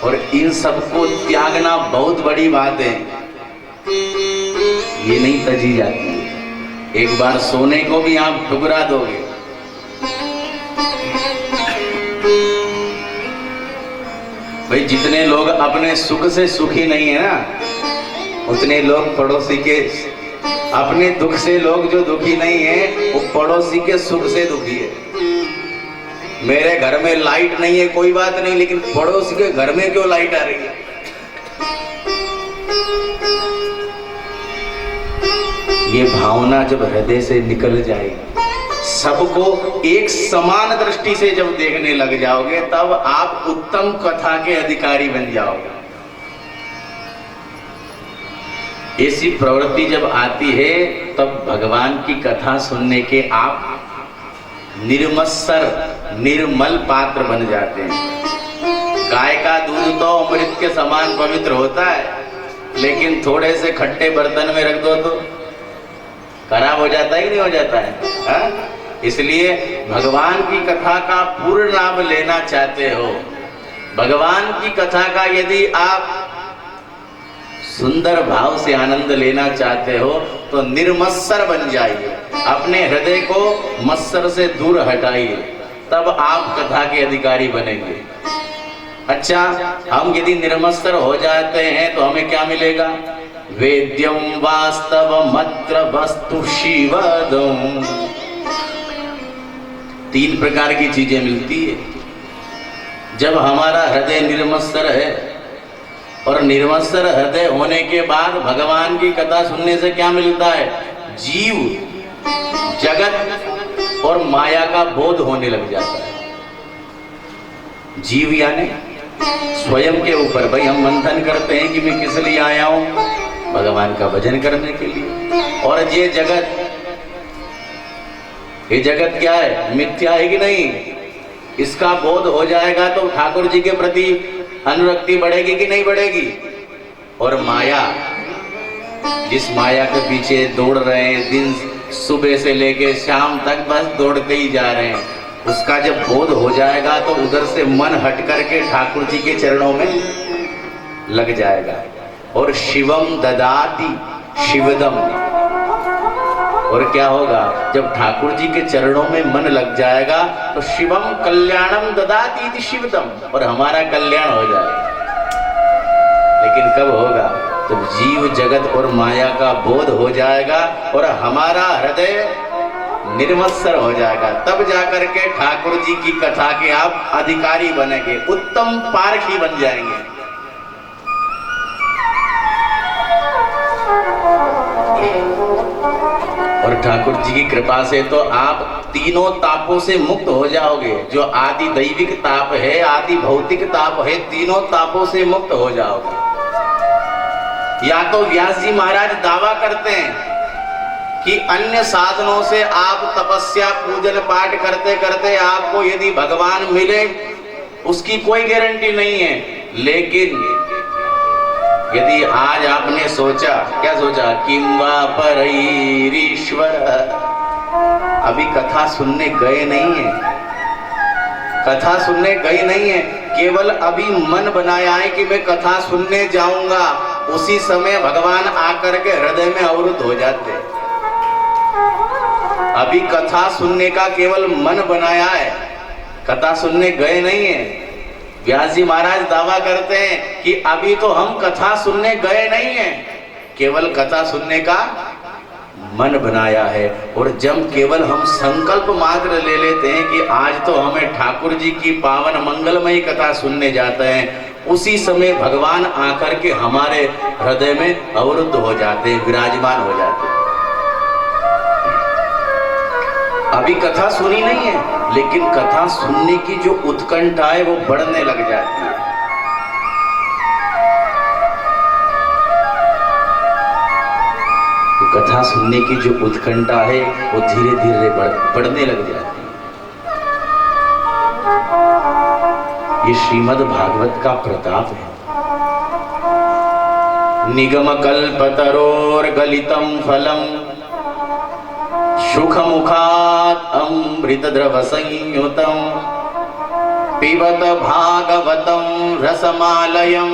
और इन सबको त्यागना बहुत बड़ी बात है, ये नहीं तजी जाती है। एक बार सोने को भी आप ठुकरा दोगे। भाई जितने लोग अपने सुख से सुखी नहीं है ना, उतने लोग पड़ोसी के, अपने दुख से लोग जो दुखी नहीं है वो पड़ोसी के सुख से दुखी है। मेरे घर में लाइट नहीं है कोई बात नहीं, लेकिन पड़ोसी के घर में क्यों लाइट आ रही है? ये भावना जब हृदय से निकल जाएगी, सबको एक समान दृष्टि से जब देखने लग जाओगे, तब आप उत्तम कथा के अधिकारी बन जाओगे। ऐसी प्रवृत्ति जब आती है तब भगवान की कथा सुनने के आप निर्मत्सर निर्मल पात्र बन जाते हैं। गाय का दूध तो अमृत के समान पवित्र होता है, लेकिन थोड़े से खट्टे बर्तन में रख दो तो खराब हो जाता है कि नहीं हो जाता है, हा? इसलिए भगवान की कथा का पूर्ण लाभ लेना चाहते हो, भगवान की कथा का यदि आप सुंदर भाव से आनंद लेना चाहते हो तो निर्मत्सर बन जाइए, अपने हृदय को मत्सर से दूर हटाइए, तब आप कथा के अधिकारी बनेंगे। अच्छा, हम यदि निर्मत्सर हो जाते हैं तो हमें क्या मिलेगा? वेद्यम वास्तवमत्र वस्तु शिवदम। 3 प्रकार की चीजें मिलती है जब हमारा हृदय निर्मत्सर है। और निर्मत्सर हृदय होने के बाद भगवान की कथा सुनने से क्या मिलता है? जीव, जगत और माया का बोध होने लग जाता है। जीव यानी स्वयं के ऊपर। भाई हम मंथन करते हैं कि मैं किस लिए आया हूं? भगवान का भजन करने के लिए। और ये जगत ये जगत क्या है, मिथ्या है कि नहीं? इसका बोध हो जाएगा तो ठाकुर जी के प्रति अनुरक्ति बढ़ेगी कि नहीं बढ़ेगी? और माया, जिस माया के पीछे दौड़ रहे हैं, दिन सुबह से लेके शाम तक बस दौड़ते ही जा रहे हैं, उसका जब बोध हो जाएगा तो उधर से मन हट करके ठाकुर जी के चरणों में लग जाएगा। और शिवम ददाति शिवदम, और क्या होगा जब ठाकुर जी के चरणों में मन लग जाएगा तो शिवम कल्याणम ददाति इति शिवदम, और हमारा कल्याण हो जाएगा। लेकिन कब होगा? जब जीव जगत और माया का बोध हो जाएगा और हमारा हृदय निर्मत्सर हो जाएगा, तब जाकर के ठाकुर जी की कथा के आप अधिकारी बनेंगे, उत्तम पारखी बन जाएंगे। और ठाकुर जी की कृपा से तो आप तीनों तापों से मुक्त हो जाओगे। जो आदि दैविक ताप है, आदि भौतिक ताप है, तीनों तापों से मुक्त हो जाओगे। या तो व्यास जी महाराज दावा करते हैं कि अन्य साधनों से आप तपस्या पूजन पाठ करते करते आपको यदि भगवान मिले, उसकी कोई गारंटी नहीं है। लेकिन यदि आज आपने सोचा, क्या सोचा, किंवा परईश्वर, अभी कथा सुनने गए नहीं है, कथा सुनने गई नहीं है, केवल अभी मन बनाया है कि मैं कथा सुनने जाऊंगा, उसी समय भगवान आकर के हृदय में अवरुद्ध हो जाते। अभी कथा सुनने का केवल मन बनाया है, कथा सुनने गए नहीं है। व्यास जी महाराज दावा करते हैं कि अभी तो हम कथा सुनने गए नहीं हैं, केवल कथा सुनने का मन बनाया है। और जब केवल हम संकल्प मात्र ले लेते हैं कि आज तो हमें ठाकुर जी की पावन मंगलमयी कथा सुनने जाते हैं, उसी समय भगवान आकर के हमारे हृदय में अवरुद्ध हो जाते हैं, विराजमान हो जाते हैं। अभी कथा सुनी नहीं है, लेकिन कथा सुनने की जो उत्कंठा है वो बढ़ने लग जाती है। तो कथा सुनने की जो उत्कंठा है वो धीरे धीरे बढ़ने लग जाती है। ये श्रीमद् भागवत का प्रताप है। निगम कल्पतरोर गलितम फलम सुख मुखात अमृत द्रव संयुतम पिबत भागवतम रसमालयम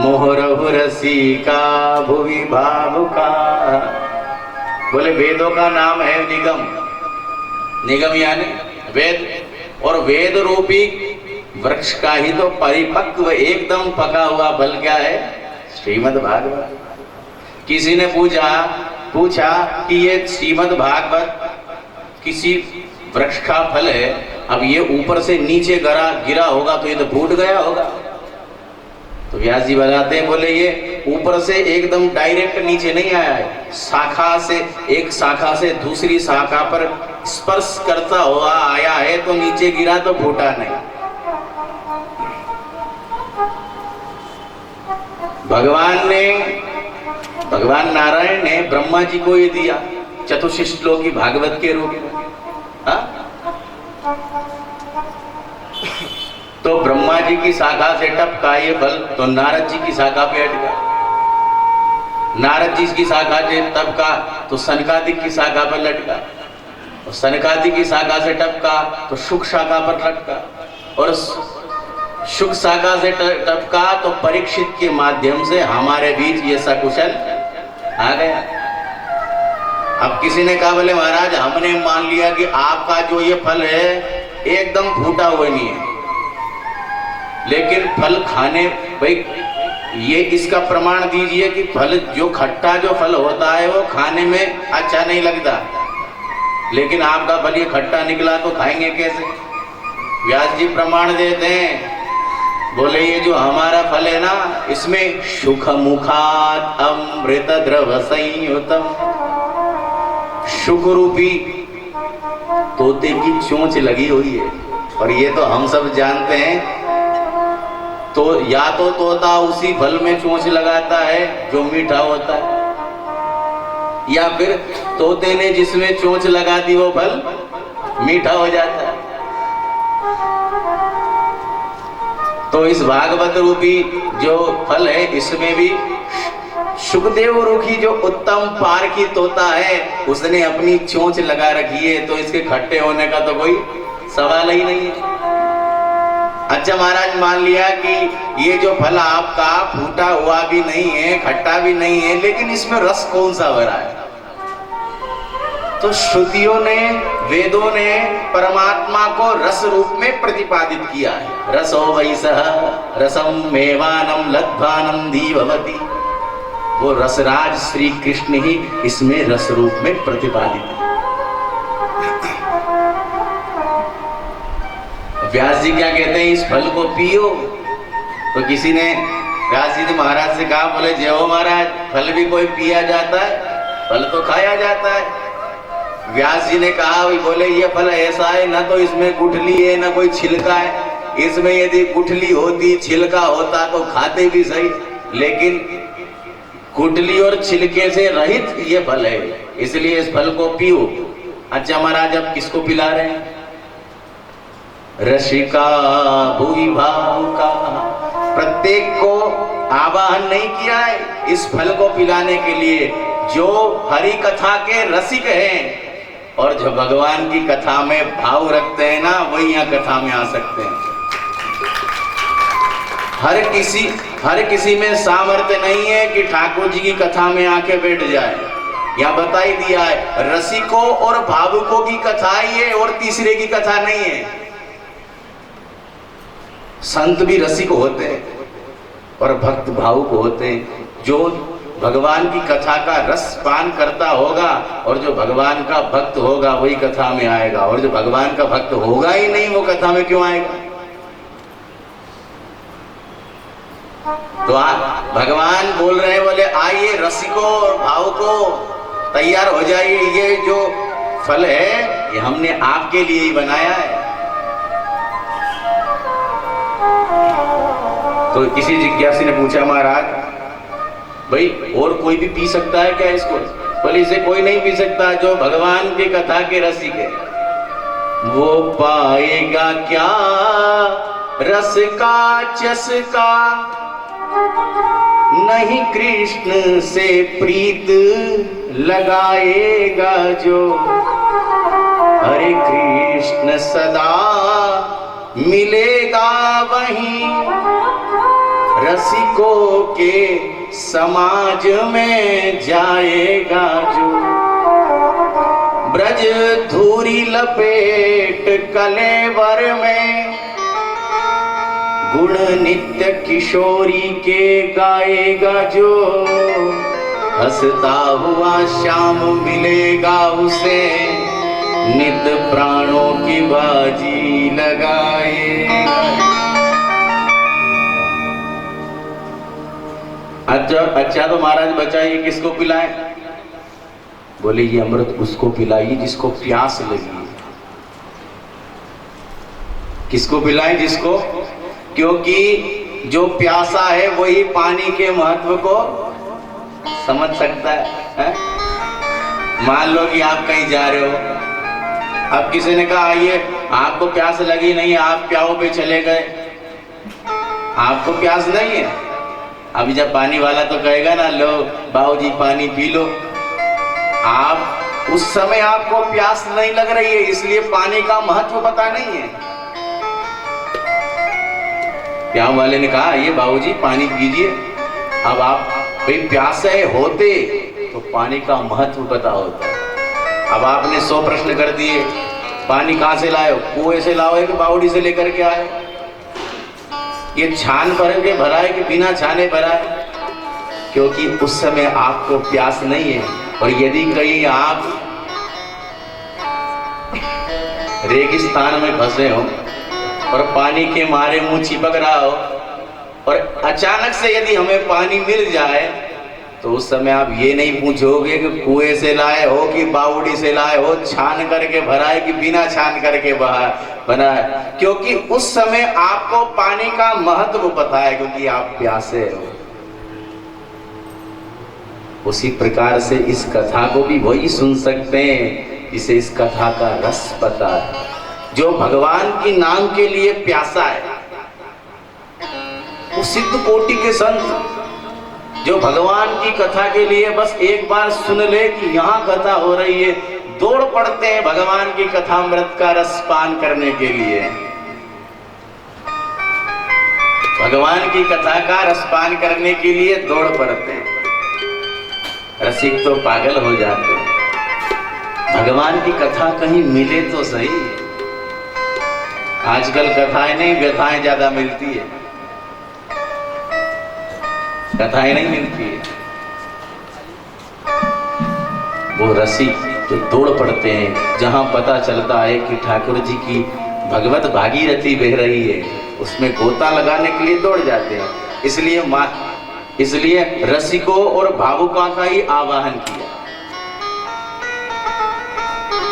मोहरहुरसिका भुवि भावुका। बोले वेदों का नाम है निगम। निगम यानी वेद, और वेद रूपी वृक्ष का ही तो परिपक्व एकदम पका हुआ फल क्या है? श्रीमद् भागवत। किसी ने पूछा कि ये श्रीमद् भागवत किसी वृक्ष का फल है, अब ये ऊपर से नीचे गिरा होगा तो ये तो फूट गया होगा। तो व्यास जी बताते हैं, बोले ये ऊपर से एकदम डायरेक्ट नीचे नहीं आया है, शाखा से, एक शाखा से दूसरी शाखा पर स्पर्श करता हुआ आया है, तो नीचे गिरा तो फूटा नहीं। भगवान नारायण ने ब्रह्मा जी को ये दिया चतुश्लोकी भागवत के रूप में। तो ब्रह्मा जी की शाखा से टपका ये फल, तो नारद जी की शाखा पे अटका। नारद जी की शाखा से टपका तो सनकादिक की शाखा पर लटका, और सनकादिक की शाखा से टपका तो शुक शाखा पर लटका, और शुक शाखा से टपका तो परीक्षित के माध्यम से हमारे बीच ये सकुशल आ गया। अब किसी ने कहा, बोले महाराज हमने मान लिया कि आपका जो ये फल है एकदम फूटा हुआ नहीं है, लेकिन फल खाने, भाई ये इसका प्रमाण दीजिए कि फल जो खट्टा जो फल होता है वो खाने में अच्छा नहीं लगता, लेकिन आपका फल ये खट्टा निकला तो खाएंगे कैसे? व्यास जी प्रमाण देते हैं, बोले ये जो हमारा फल है ना, इसमें सुख मुखात अमृत द्रव संयुतम, सुख रूपी तोते की चोंच लगी हुई है। और ये तो हम सब जानते हैं, तो या तो तोता उसी फल में चोंच लगाता है जो मीठा होता है, या फिर तोते ने जिसमें चोंच लगा दी वो फल मीठा हो जाता है। तो इस भागवत रूपी जो फल है इसमें भी शुकदेव रुखी जो उत्तम पार की तोता है उसने अपनी चोंच लगा रखी है, तो इसके खट्टे होने का तो कोई सवाल ही नहीं है। अच्छा महाराज, मान लिया कि ये जो फल आपका फूटा हुआ भी नहीं है, खट्टा भी नहीं है, लेकिन इसमें रस कौन सा भरा है? तो श्रुतियों ने, वेदों ने परमात्मा को रस रूप में प्रतिपादित किया है। रसो वैसः रसम मेवानम लद्भानम धीभवति। वो रसराज श्री कृष्ण ही इसमें रस रूप में प्रतिपादित है। व्यास जी क्या कहते हैं, इस फल को पियो। तो किसी ने व्यास जी महाराज से कहा, बोले जय हो महाराज, फल भी कोई पिया जाता है? फल तो खाया जाता है। व्यास जी ने कहा, बोले ये फल ऐसा है, ना तो इसमें गुठली है ना कोई छिलका है। इसमें यदि गुठली होती, छिलका होता तो खाते भी सही, लेकिन गुठली और छिलके से रहित ये फल है, इसलिए इस फल को पियो। अच्छा महाराज, अब किसको पिला रहे हैं? रसिका भूमि भाव का, प्रत्येक को आवाहन नहीं किया है इस फल को पिलाने के लिए। जो हरि कथा के रसिक हैं और जो भगवान की कथा में भाव रखते हैं ना, वही यहाँ कथा में आ सकते हैं। हर किसी में सामर्थ्य नहीं है कि ठाकुर जी की कथा में आके बैठ जाए। यहाँ बता ही दिया है, रसिकों और भावुकों की कथा ही है और तीसरे की कथा नहीं है। संत भी रसिक होते हैं और भक्त भावुक होते हैं। जो भगवान की कथा का रस पान करता होगा और जो भगवान का भक्त होगा वही कथा में आएगा, और जो भगवान का भक्त होगा ही नहीं वो कथा में क्यों आएगा? तो आप भगवान बोल रहे हैं, बोले आइए रसिकों और भावुकों तैयार हो जाइए, ये जो फल है ये हमने आपके लिए ही बनाया है। तो किसी जिज्ञासी ने पूछा, महाराज भाई और कोई भी पी सकता है क्या इसको? बोले इसे कोई नहीं पी सकता, जो भगवान की कथा के रसिक है वो पाएगा क्या रस का चस्का, नहीं कृष्ण से प्रीत लगाएगा जो। हरे कृष्ण सदा मिलेगा वहीं, रसिकों के समाज में जाएगा जो। ब्रज धूरी लपेट कलेवर में, गुण नित्य किशोरी के गाएगा जो। हंसता हुआ श्याम मिलेगा उसे, नित प्राणों की बाजी लगाएगा। अच्छा तो महाराज बचाइए, किसको पिलाएं? बोले ये अमृत उसको पिलाइए जिसको प्यास लगी। किसको पिलाएं? जिसको, क्योंकि जो प्यासा है वही पानी के महत्व को समझ सकता है। मान लो कि आप कहीं जा रहे हो, अब किसी ने कहा आइए, आपको प्यास लगी नहीं, आप प्याऊ पे चले गए, आपको प्यास नहीं है। अभी जब पानी वाला तो कहेगा ना, लो बाबूजी पानी पी लो। आप उस समय आपको प्यास नहीं लग रही है, इसलिए पानी का महत्व पता नहीं है। प्याऊ वाले ने कहा ये बाबूजी पानी पीजिए। अब आप भाई प्यासे होते तो पानी का महत्व पता होता। अब आपने 100 प्रश्न कर दिए, पानी कहाँ से लाए हो? कुएं से लाओ कि बावड़ी से लेकर के आए? ये छान भर के भरा है कि बिना छाने भरा है? क्योंकि उस समय आपको प्यास नहीं है। और यदि कहीं आप रेगिस्तान में फंसे हो और पानी के मारे मुंह चिपक रहा हो और अचानक से यदि हमें पानी मिल जाए, तो उस समय आप ये नहीं पूछोगे कि कुएं से लाए हो कि बावड़ी से लाए हो, छान करके भरा है कि बिना छान करके बना है। क्योंकि उस समय आपको पानी का महत्व पता है, क्योंकि आप प्यासे हो। उसी प्रकार से इस कथा को भी वही सुन सकते हैं जिसे इस कथा का रस पता है, जो भगवान की नाम के लिए प्यासा है। वो सिद्ध कोटि के संत जो भगवान की कथा के लिए बस एक बार सुन ले कि यहाँ कथा हो रही है, दौड़ पड़ते हैं भगवान की कथामृत का रस पान करने के लिए। भगवान की कथा का रस पान करने के लिए दौड़ पड़ते हैं। रसिक तो पागल हो जाते हैं। भगवान की कथा कहीं मिले तो सही। आजकल कथाएं नहीं, व्यथाएं ज्यादा मिलती है, कथाएं नहीं मिलती है। वो रसिक जो दौड़ पड़ते हैं जहां पता चलता है कि ठाकुर जी की भगवत भागीरथी बह रही है, उसमें गोता लगाने के लिए दौड़ जाते हैं। इसलिए रसिकों और भावुकों का ही आवाहन किया।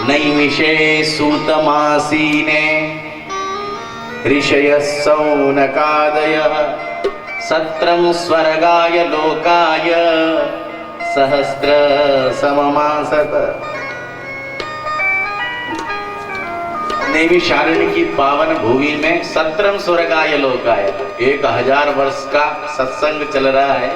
नैमिषे सूतमासीने ऋषयः सौनकादयः सत्रं स्वर्गाय लोकाय सहस्र सममासत। नैमिषारण्य की पावन भूमि में सत्रम स्वर्गाय लोकाय 1000 वर्ष का सत्संग चल रहा है।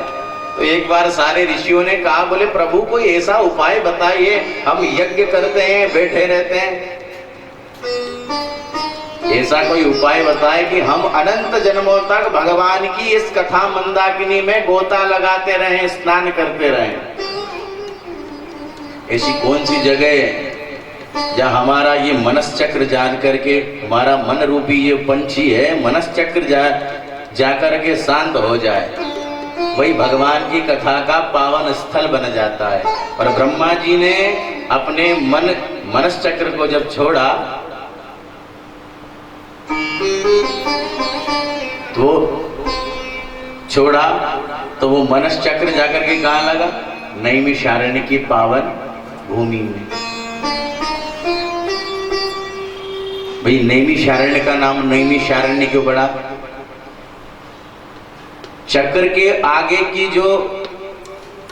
तो एक बार सारे ऋषियों ने कहा, बोले प्रभु कोई ऐसा उपाय बताइए, हम यज्ञ करते हैं बैठे रहते हैं, ऐसा कोई उपाय बताए कि हम अनंत जन्मों तक भगवान की इस कथा मंदाकिनी में गोता लगाते रहें, स्नान करते रहें। ऐसी कौन सी जगह है जहाँ हमारा ये मनस चक्र जान करके, हमारा मन रूपी ये पंछी है मनस चक्र जा करके शांत हो जाए, वही भगवान की कथा का पावन स्थल बन जाता है। और ब्रह्मा जी ने अपने मनस चक्र को जब छोड़ा तो वो मनस चक्र जाकर के कहाँ लगा? नैमिषारण्य की पावन भूमि में। भाई नैमिषारण्य का नाम नैमिषारण्य क्यों पड़ा? चक्र के आगे की जो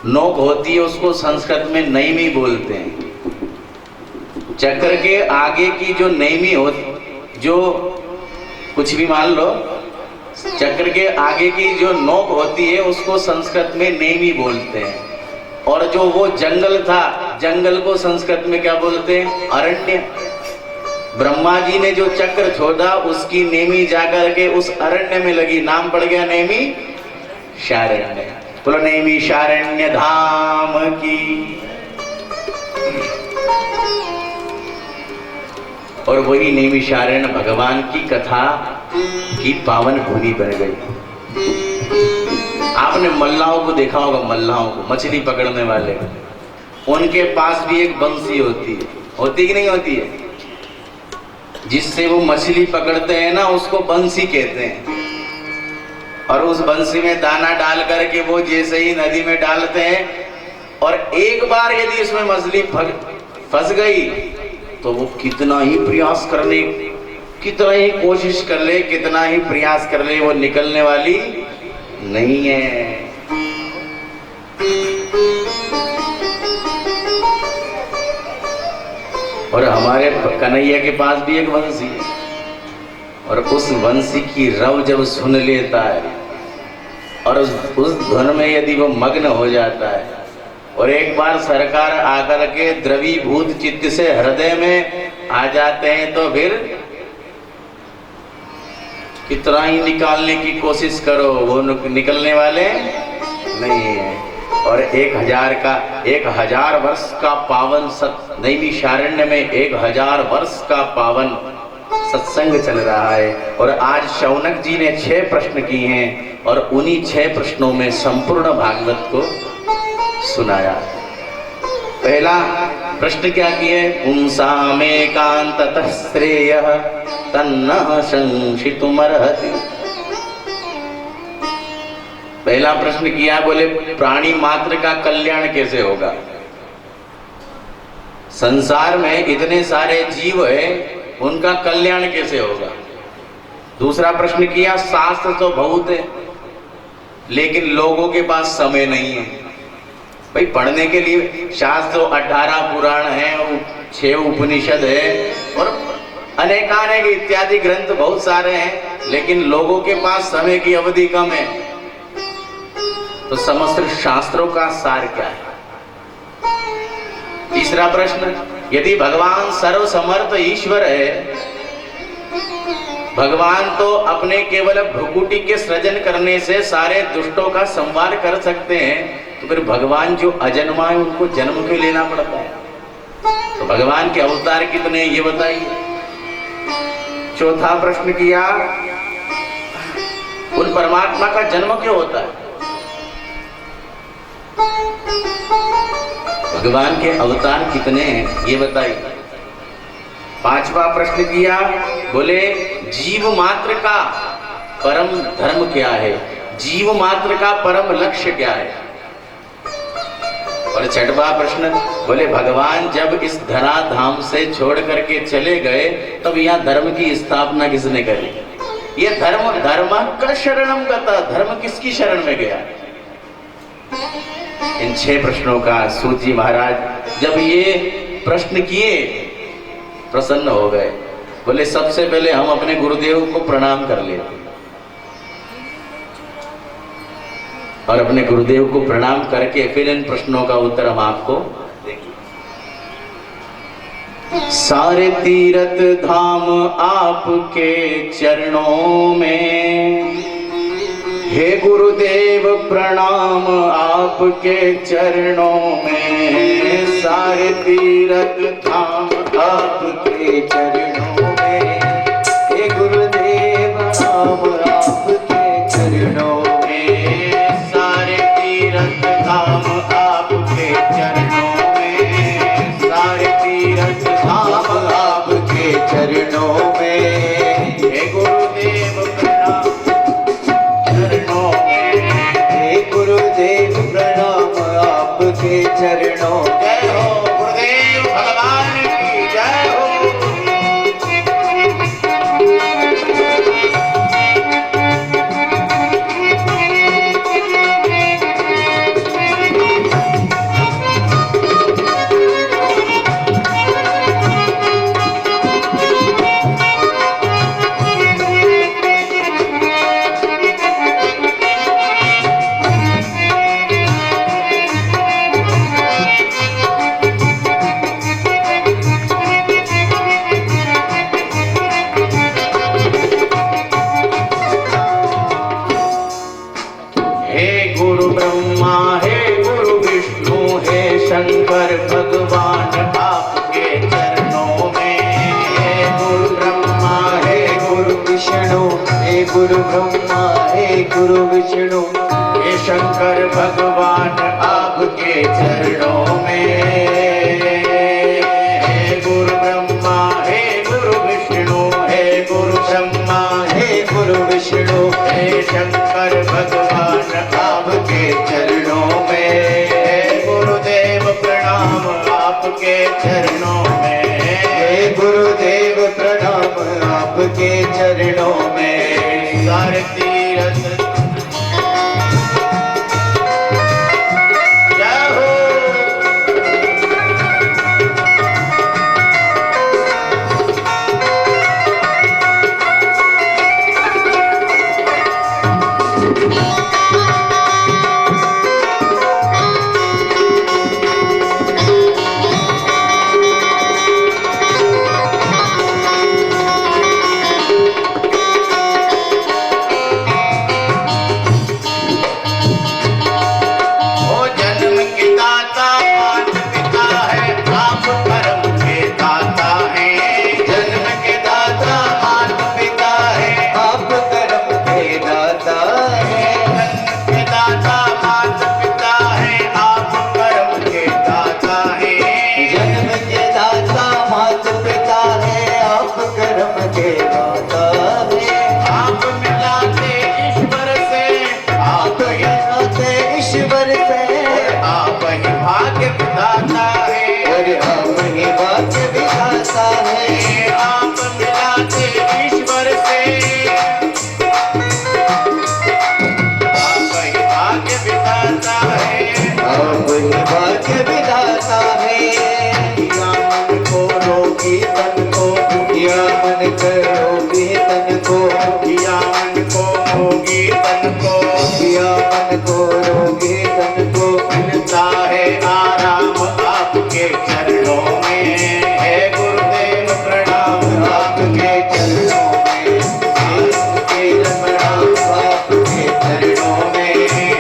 नोक होती है उसको संस्कृत में नैमी बोलते हैं। चक्र के आगे की जो नैमी होती, जो कुछ भी मान लो, चक्र के आगे की जो नोक होती है उसको संस्कृत में नैमी बोलते हैं। और जो वो जंगल था, जंगल को संस्कृत में क्या बोलते हैं? अरण्य। ब्रह्मा जी ने जो चक्र छोड़ा उसकी नेमी जाकर के उस अरण्य में लगी, नाम पड़ गया नैमी शारण्य। बोलो नैमी शारण्य धाम की। और वही नैमी शारण्य भगवान की कथा की पावन भूमि बन गई। आपने मल्लाहों को देखा होगा, मल्लाहों को, मछली पकड़ने वाले, उनके पास भी एक बंसी होती कि नहीं होती है? जिससे वो मछली पकड़ते हैं ना, उसको बंसी कहते हैं। और उस बंसी में दाना डाल करके वो जैसे ही नदी में डालते हैं, और एक बार यदि उसमें मछली फंस गई तो वो कितना ही प्रयास कर ले, कितना ही कोशिश कर ले, कितना ही प्रयास कर ले, वो निकलने वाली नहीं है। और हमारे कन्हैया के पास भी एक वंशी है, और उस वंशी की रव जब सुन लेता है और उस धुन में यदि वो मग्न हो जाता है, और एक बार सरकार आकर के द्रवीभूत चित्त से हृदय में आ जाते हैं, तो फिर कितना ही निकालने की कोशिश करो वो निकलने वाले नहीं है। और 1000 वर्ष का पावन नैमिषारण्य में 1000 वर्ष का पावन सत्संग चल रहा है। और आज शौनक जी ने 6 प्रश्न किए हैं, और उन्हीं 6 प्रश्नों में संपूर्ण भागवत को सुनाया। पहला प्रश्न क्या किए? पुंसामेकांततः श्रेयः तन्नः संशितुमर्हति। पहला प्रश्न किया, बोले प्राणी मात्र का कल्याण कैसे होगा? संसार में इतने सारे जीव है, उनका कल्याण कैसे होगा? दूसरा प्रश्न किया, शास्त्र तो बहुत है लेकिन लोगों के पास समय नहीं है। भाई पढ़ने के लिए शास्त्र 18 पुराण है, 6 उपनिषद है और अनेकानेक इत्यादि ग्रंथ बहुत सारे हैं, लेकिन लोगों के पास समय की अवधि कम है। तो समस्त शास्त्रों का सार क्या है? तीसरा प्रश्न, यदि भगवान सर्वसमर्थ ईश्वर है, भगवान तो अपने केवल भ्रुकुटी के सृजन करने से सारे दुष्टों का संहार कर सकते हैं, तो फिर भगवान जो अजन्मा है उनको जन्म क्यों लेना पड़ता है? तो भगवान के अवतार कितने ये बताइए। चौथा प्रश्न किया, उन परमात्मा का जन्म क्यों होता है? भगवान के अवतार कितने हैं ये बताइए। पांचवा प्रश्न किया, बोले जीव मात्र का परम धर्म क्या है, जीव मात्र का परम लक्ष्य क्या है? और छठवां प्रश्न, बोले भगवान जब इस धराधाम से छोड़ करके चले गए तब यहाँ धर्म की स्थापना किसने करी? ये धर्म का शरणम गता, धर्म किसकी शरण में गया? इन 6 प्रश्नों का सूत जी महाराज जब ये प्रश्न किए प्रसन्न हो गए। बोले सबसे पहले हम अपने गुरुदेव को प्रणाम कर लेते और अपने गुरुदेव को प्रणाम करके फिर इन प्रश्नों का उत्तर हम आपको देंगे। सारे तीर्थ धाम आपके चरणों में, हे गुरुदेव प्रणाम आपके चरणों में। सारे तीर्थ धाम आपके चरणों में, हे गुरुदेव प्रणाम आपके चरणों में। सारे तीर्थ धाम आपके चरणों में, सारे तीर्थ धाम आपके चरणों में। हे गुरुदेव प्रणाम चरणों में, हे गुरुदेव प्रणाम आपके चरणों। जय हो गुरुदेव भगवान की जय हो। शंकर भगवान आपके चरणों में। हे गुरु ब्रह्मा हे गुरु विष्णु, हे गुरु ब्रह्मा हे गुरु विष्णु, हे शंकर भगवान आपके चरणों में। हे गुरु ब्रह्मा हे गुरु विष्णु, हे गुरु ब्रह्मा हे गुरु विष्णु, हे शंकर भगवान आपके चरणों में। प्रणाम आपके चरणों में, हे गुरुदेव प्रणाम आपके चरणों में। सारे तीर्थ जय हो। रोगी तन को, किया मन को मोगी तन को, किया मन को रोगी तन को, मिलता है आराम आपके चरणों में, है गुरुदेव प्रणाम आपके चरणों में, आपके प्रणाम आपके चरणों में,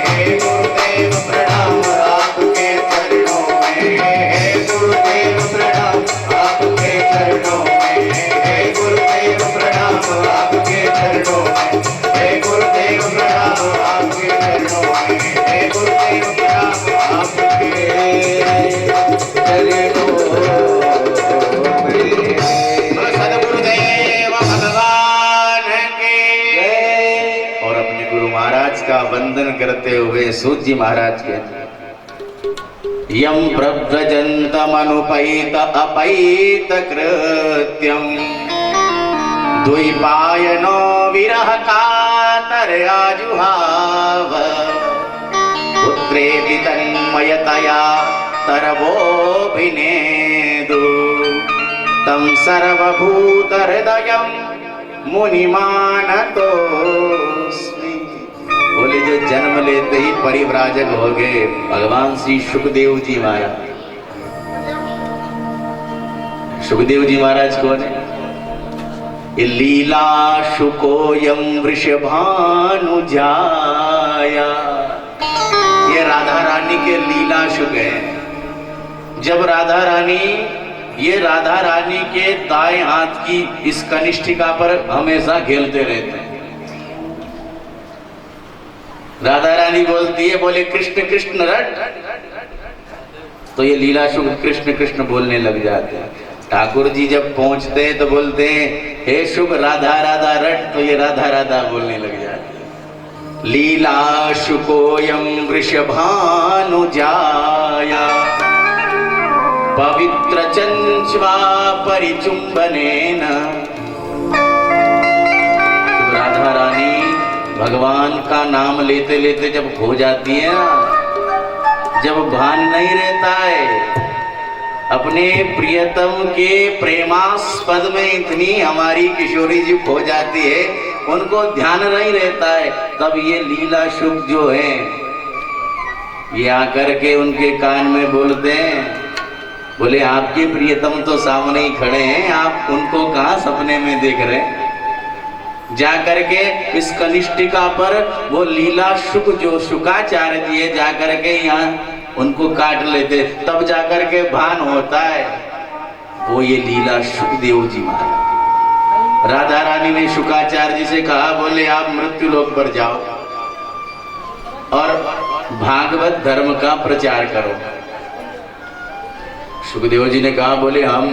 हे गुरुदेव प्रणाम आपके चरणों में, हे गुरुदेव प्रणाम आपके चरणों में, हे गुरुदेव प्रणाम आपके चरणों में, हे गुरुदेव प्रणाम आपके चरणों में, हे गुरुदेव प्रणाम आपके सदगुरुदेव भगवान के। और अपने गुरु महाराज का वंदन करते हुए सूत जी महाराज के यम प्रव्रजन्तमनुपैत अपैत कृत्यम द्वैपायनो विरह कातर आजुहाव पुत्रेति तन्मयतया तरवोऽभिनेदु तं सर्वभूत हृदयं मुनिमानतोऽस्मि। बोले जो जन्म लेते ही परिव्राजक हो गए भगवान श्री सुखदेव जी महाराज। सुखदेव जी महाराज कौन है? ये लीला शुकोयम वृषभानुजाया, ये राधा रानी के लीला शुक है। जब राधा रानी, ये राधा रानी के दाएं हाथ की इस कनिष्ठिका पर हमेशा खेलते रहते हैं। राधा रानी बोलती है, बोले कृष्ण कृष्ण रट, तो ये लीला शुक कृष्ण कृष्ण बोलने लग जाते हैं। ठाकुर जी जब पहुंचते हैं तो बोलते हैं हे शुभ राधा राधा रट, तो ये राधा राधा बोलने लग जाते हैं। लीला शुकोयम वृषभानुजाया पवित्र चंच्वा परिचुंबनेन। राधा रानी भगवान का नाम लेते लेते जब खो जाती है ना, जब भान नहीं रहता है, अपने प्रियतम के प्रेमास्पद में इतनी हमारी किशोरी जी खो जाती है, उनको ध्यान नहीं रहता है, तब ये लीला शुभ जो है ये आकर के उनके कान में बोलते हैं, बोले आपके प्रियतम तो सामने ही खड़े हैं, आप उनको कहाँ सपने में देख रहे हैं। जाकर के इस कनिष्ठिका पर वो लीला शुक जो शुकाचार्य जी है, जाकर के यहाँ उनको काट लेते, तब जाकर के भान होता है। वो ये लीला सुखदेव जी महाराज। राधा रानी ने शुकाचार्य जी से कहा, बोले आप मृत्यु लोक पर जाओ और भागवत धर्म का प्रचार करो। सुखदेव जी ने कहा, बोले हम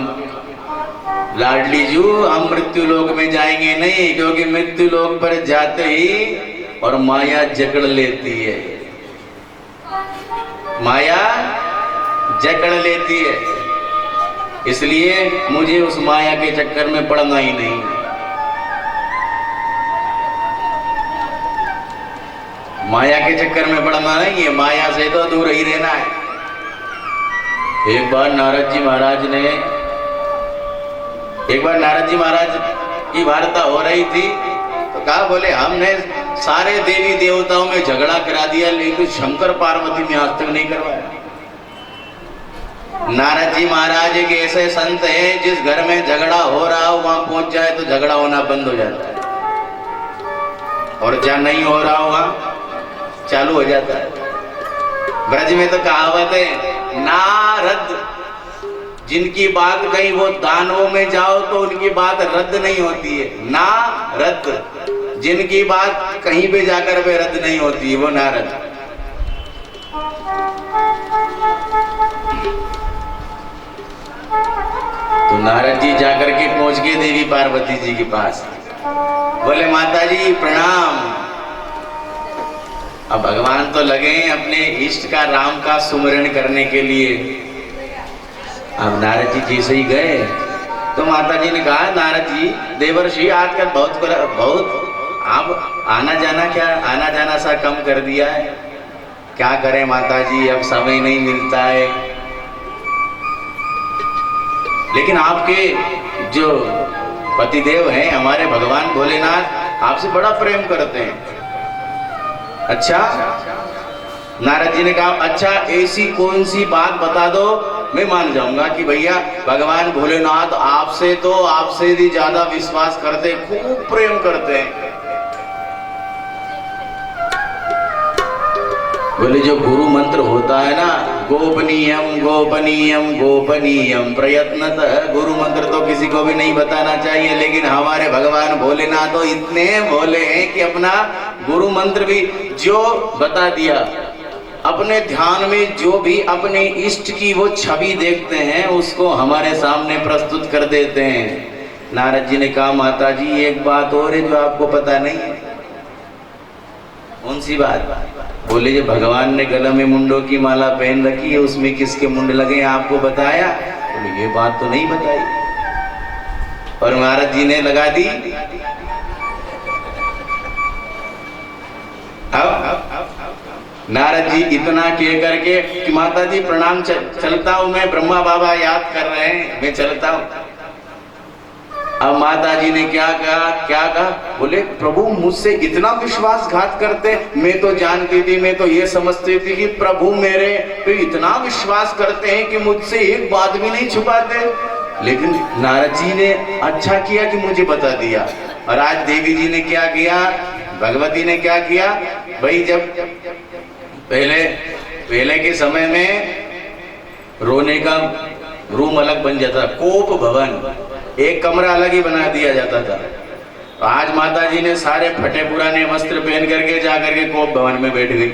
लाडली जू हम मृत्यु लोक में जाएंगे नहीं, क्योंकि मृत्यु लोक पर जाते ही और माया जकड़ लेती है, माया जकड़ लेती है, इसलिए मुझे उस माया के चक्कर में पड़ना ही नहीं। माया के चक्कर में पड़ना नहीं है, माया से तो दूर ही रहना है। एक बार नारद जी महाराज की वार्ता हो रही थी, तो कहा, बोले हमने सारे देवी देवताओं में झगड़ा करा दिया, लेकिन शंकर पार्वती में आज तक नहीं करवाया। नारद जी महाराज एक ऐसे संत हैं जिस घर में झगड़ा हो रहा हो वहां पहुंच जाए तो झगड़ा होना बंद हो जाता है, और जहां नहीं हो रहा हो वहां चालू हो जाता है। ब्रज में तो कहावत है, नारद, जिनकी बात कहीं वो दानवों में जाओ तो उनकी बात रद्द नहीं होती है। नारद, जिनकी बात कहीं पे जाकर वे रद्द नहीं होती है, वो नारद। तो नारद जी जाकर के पहुंच गए देवी पार्वती जी के पास, बोले माता जी प्रणाम। अब भगवान तो लगे हैं अपने इष्ट का, राम का सुमरण करने के लिए। अब नारद जी जैसे ही गए तो माता जी ने कहा, नारद जी देवर्षि आजकल बहुत आप आना जाना सा कम कर दिया है, क्या करें माता जी, अब समय नहीं मिलता है। लेकिन आपके जो पतिदेव हैं हमारे भगवान भोलेनाथ, आपसे बड़ा प्रेम करते हैं। अच्छा, नारद जी ने कहा अच्छा ऐसी कौन सी बात बता दो, मैं मान जाऊंगा कि भैया भगवान भोलेनाथ आपसे तो आपसे भी ज्यादा विश्वास करते, खूब प्रेम करते हैं। बोले जो गुरु मंत्र होता है ना, गोपनीयम गोपनीयम गोपनीयम प्रयत्नतः, गुरु मंत्र तो किसी को भी नहीं बताना चाहिए, लेकिन हमारे भगवान भोलेनाथ तो इतने भोले हैं कि अपना गुरु मंत्र भी जो बता दिया, अपने ध्यान में जो भी अपने इष्ट की वो छवि देखते हैं उसको हमारे सामने प्रस्तुत कर देते हैं। नारद जी ने कहा माता जी एक बात और है जो आपको पता नहीं है। कौन सी बात? बोले जो भगवान ने गले में मुंडों की माला पहन रखी है, उसमें किसके मुंड लगे हैं आपको बताया? बोले ये बात तो नहीं बताई। और महाराज जी ने लगा दी। अब नारद जी इतना कह करके कि माता जी प्रणाम, चलता हूं मैं, ब्रह्मा बाबा याद कर रहे हैं, मैं चलता हूं। अब माता जी ने क्या कहा? बोले प्रभु मुझसे इतना विश्वासघात करते, मैं तो जानती थी, मैं तो ये समझती थी कि प्रभु मेरे पे इतना विश्वास करते हैं कि मुझसे एक बात भी नहीं छुपाते, लेकिन नारद जी ने अच्छा किया कि मुझे बता दिया। और आज देवी जी ने क्या किया, भगवती ने क्या किया भाई, जब पहले के समय में रोने का रूम अलग बन जाता, कोप भवन, एक कमरा अलग ही बना दिया जाता था। तो आज माता जी ने सारे फटे पुराने वस्त्र पहन करके जाकर के कोप भवन में बैठ गई।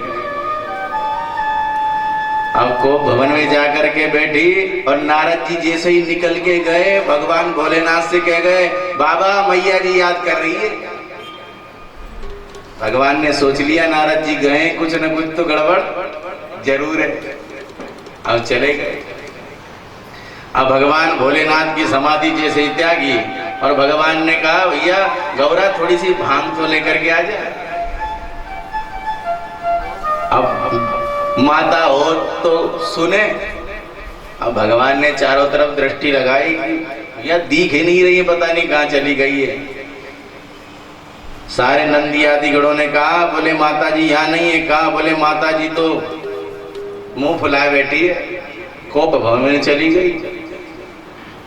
अब कोप भवन में जाकर के बैठी और नारद जी जैसे ही निकल के गए, भगवान भोलेनाथ से कह गए बाबा मैया जी याद कर रही है। भगवान ने सोच लिया नारद जी गए, कुछ न कुछ तो गड़बड़ जरूर है। अब चले गए। अब भगवान भोलेनाथ की समाधि जैसे ही त्यागी और भगवान ने कहा भैया गौरा थोड़ी सी भांग तो लेकर के आ जाए। अब माता हो तो सुने। अब भगवान ने चारों तरफ दृष्टि लगाई, या दिख ही नहीं रही है, पता नहीं कहाँ चली गई है। सारे नंदी आदि गणों ने कहा, बोले माता जी यहाँ नहीं है। कहा, बोले माता जी तो मुंह फुलाए बैठी है, कोप भवन में चली गई।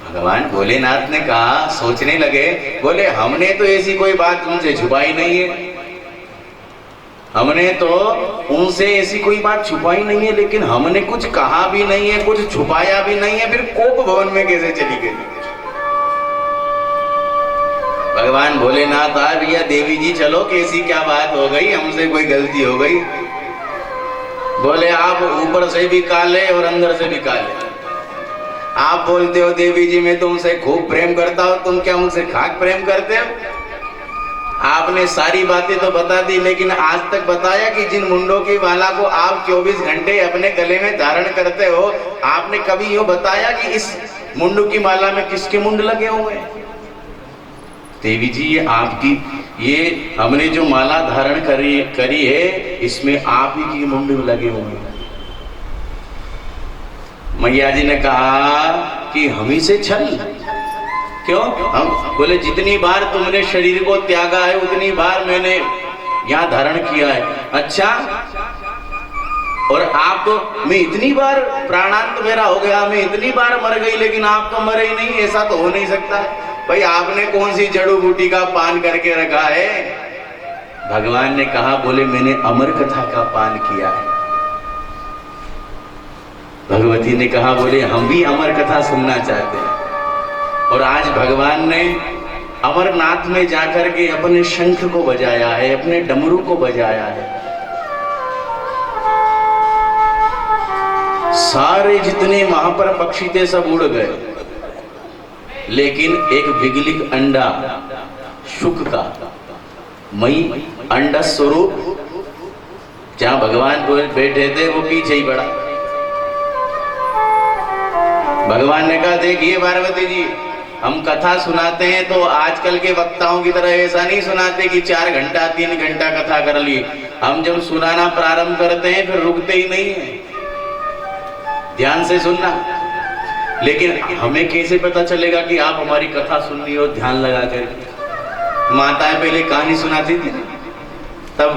भगवान भोलेनाथ ने कहा, सोचने लगे, बोले हमने तो ऐसी कोई बात तुमसे छुपाई नहीं है, हमने तो उनसे ऐसी कोई बात छुपाई नहीं है, लेकिन हमने कुछ कहा भी नहीं है, कुछ छुपाया भी नहीं है, फिर कोप भवन में कैसे चली गई? भगवान भोलेनाथ आए, भैया देवी जी चलो, कैसी क्या बात हो गई, हमसे कोई गलती हो गई? बोले आप ऊपर से भी काले और अंदर से भी काले। आप बोलते हो देवी जी मैं तुमसे खूब प्रेम करता हूं, तुम क्या मुझसे खाक प्रेम करते हो? आपने सारी बातें तो बता दी, लेकिन आज तक बताया कि जिन मुंडों की माला को आप 24 घंटे अपने गले में धारण करते हो, आपने कभी यूं बताया कि इस मुंडों की माला में किसके मुंड लगे हुए हैं? देवी जी ये आपकी, ये हमने जो माला धारण करी है, इसमें आप ही की मुंड लगे हुए हैं। मैया जी ने कहा कि हम ही से छल क्यों? हम बोले जितनी बार तुमने शरीर को त्यागा है उतनी बार मैंने यहाँ धारण किया है। अच्छा, और आप तो, मैं इतनी बार प्राणांत मेरा हो गया, मैं इतनी बार मर गई, लेकिन आप तो मरे ही नहीं, ऐसा तो हो नहीं सकता। भाई आपने कौन सी जड़ी बूटी का पान करके रखा है? भगवान ने कहा, बोले मैंने अमर कथा का पान किया है। भगवती ने कहा, बोले हम भी अमर कथा सुनना चाहते हैं। और आज भगवान ने अमरनाथ में जाकर के अपने शंख को बजाया है, अपने डमरू को बजाया है। सारे जितने वहां पर पक्षी थे सब उड़ गए, लेकिन एक विगलिक अंडा शुक का मई अंडा स्वरूप जहां भगवान को बैठे थे वो पीछे ही बढ़ा। भगवान ने कहा, देखिए पार्वती जी, हम कथा सुनाते हैं तो आजकल के वक्ताओं की तरह ऐसा नहीं सुनाते कि 4 घंटा 3 घंटा कथा कर ली। हम जब सुनाना प्रारंभ करते हैं फिर रुकते ही नहीं है। ध्यान से सुनना। लेकिन हमें कैसे पता चलेगा कि आप हमारी कथा सुन रही हो ध्यान लगा कर? माताएं पहले कहानी सुनाती थी, तब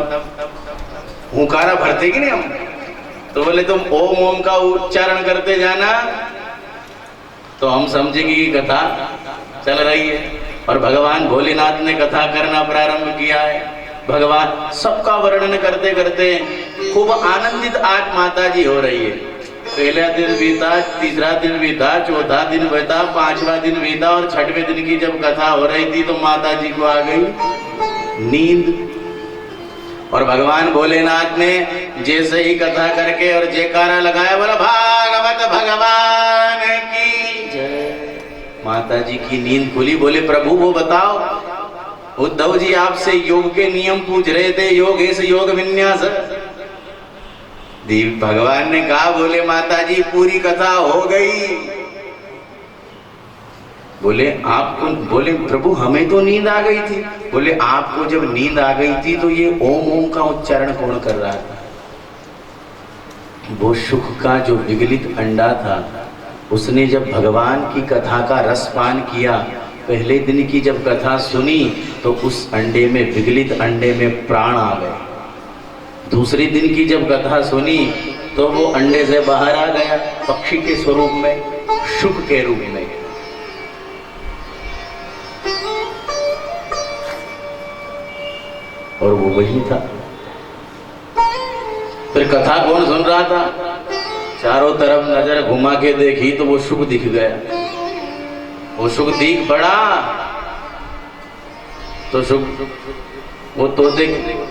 हुंकारा भरते कि नहीं हम, तो बोले तुम ओम ओम का उच्चारण करते जाना तो हम समझेंगे कि कथा चल रही है। और भगवान भोलेनाथ ने कथा करना प्रारंभ किया है। भगवान सबका वर्णन करते करते खूब आनंदित आज माता जी हो रही है। पहला दिन बीता, तीसरा दिन बीता, चौथा दिन बीता, पांचवा दिन बीता और छठवें दिन की जब कथा हो रही थी तो माता जी को आ गई नींद। और भगवान भोलेनाथ ने जैसे ही कथा करके और जयकारा लगाया, बोला भागवत भगवान की जय, माता जी की नींद खुली। बोले प्रभु वो बताओ, उद्धव जी आपसे योग के नियम पूछ रहे थे, योग ऐसे योग विन्यास। भगवान ने कहा, बोले माता जी पूरी कथा हो गई। बोले आपको, बोले प्रभु हमें तो नींद आ गई थी। बोले आपको जब नींद आ गई थी तो ये ओम ओम का उच्चारण कौन कर रहा था? वो सुख का जो विगलित अंडा था, उसने जब भगवान की कथा का रसपान किया, पहले दिन की जब कथा सुनी तो उस अंडे में, विगलित अंडे में प्राण आ गए। दूसरे दिन की जब कथा सुनी तो वो अंडे से बाहर आ गया पक्षी के स्वरूप में, सुख के रूप में। और वो वही था। फिर कथा कौन सुन रहा था? चारों तरफ नजर घुमा के देखी तो वो सुख दिख गया। वो सुख दिख पड़ा तो सुख, वो तोते,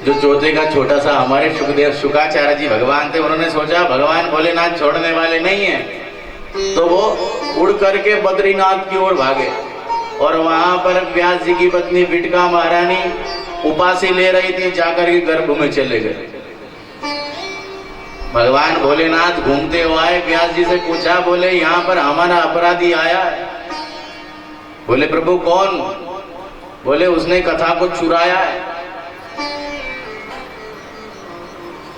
जो तोते का छोटा सा, हमारे सुखदेव शुकाचार्य जी भगवान थे, उन्होंने सोचा भगवान भोलेनाथ छोड़ने वाले नहीं है, तो वो उड़ करके बद्रीनाथ की ओर भागे। और वहां पर व्यास जी की पत्नी बिटका महारानी उपासी ले रही थी, जाकर के गर्भ में चले गए। भगवान भोलेनाथ घूमते हुए आए, व्यास जी से पूछा, बोले यहाँ पर हमारा अपराधी आया है। बोले प्रभु कौन? बोले उसने कथा को चुराया है।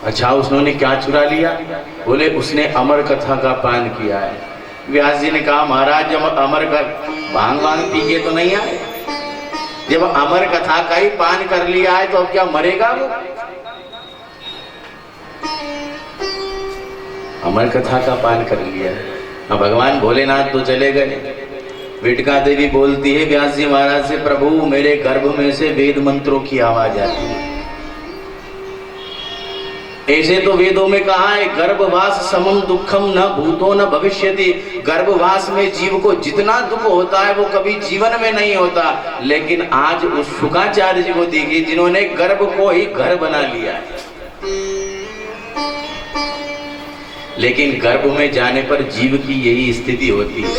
अच्छा उसने क्या चुरा लिया? बोले उसने अमर कथा का पान किया है। व्यास जी ने कहा महाराज जब अमर का भांग वांग पी के तो नहीं आए, जब अमर कथा का ही पान कर लिया है तो अब क्या मरेगा वो? अमर कथा का पान कर लिया है। अब भगवान भोलेनाथ तो चले गए। बिटका देवी बोलती है व्यास जी महाराज से, प्रभु मेरे गर्भ में से वेद मंत्रों की आवाज आती है। ऐसे तो वेदों में कहा है गर्भवास समम दुखम न भूतो न भविष्यति। गर्भवास में जीव को जितना दुख होता है वो कभी जीवन में नहीं होता। लेकिन आज उस शुकाचार्य जी को देखिए जिन्होंने गर्भ को ही घर बना लिया है। लेकिन गर्भ में जाने पर जीव की यही स्थिति होती है।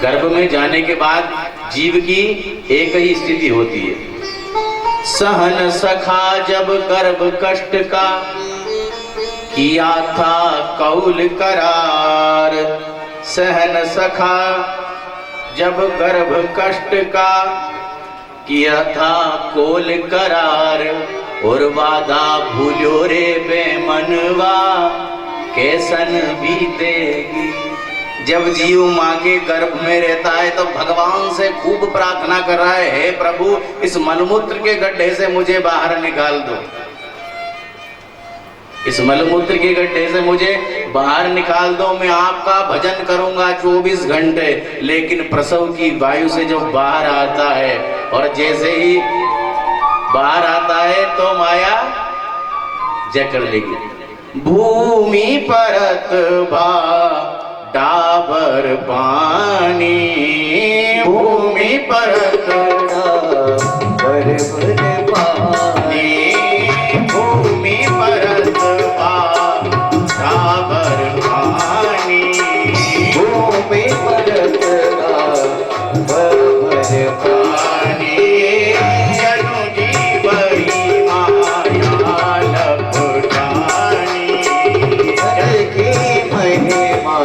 गर्भ में जाने के बाद जीव की एक ही स्थिति होती है, सहन सखा जब गर्भ कष्ट का किया था कौल करार। सहन सखा जब गर्भ कष्ट का किया था कौल करार। और वादा भूलो रे बेमनवा कैसन बीतेगी। जब जीव माँ के गर्भ में रहता है तो भगवान से खूब प्रार्थना कर रहा है, हे प्रभु इस मलमूत्र के गड्ढे से मुझे बाहर निकाल दो, इस मलमूत्र के गड्ढे से मुझे बाहर निकाल दो, मैं आपका भजन करूंगा 24 घंटे। लेकिन प्रसव की वायु से जब बाहर आता है और जैसे ही बाहर आता है तो माया जकड़ लेगी। भूमि परत भा डाबर पानी, भूमि परत डाबर पानी, भूमि परत डाबर पानी, भूमि परत डाबर पानी। जनु जीवई माया लपटानी, की महिमा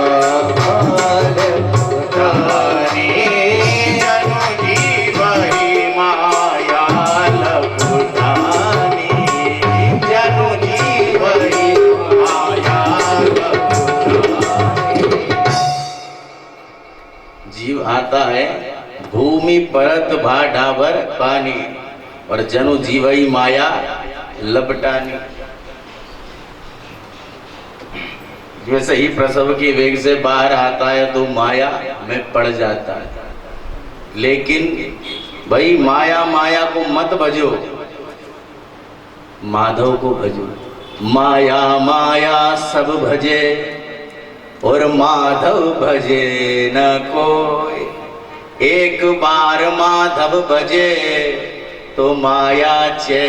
परत भा डाबर पानी और जनु जीवई माया लपटानी। जैसे ही प्रसव के वेग से बाहर आता है तो माया में पड़ जाता है। लेकिन भाई माया माया को मत भजो, माधव को भजो। माया माया सब भजे और माधव भजे न कोई। एक बार माधव भजे तो माया चे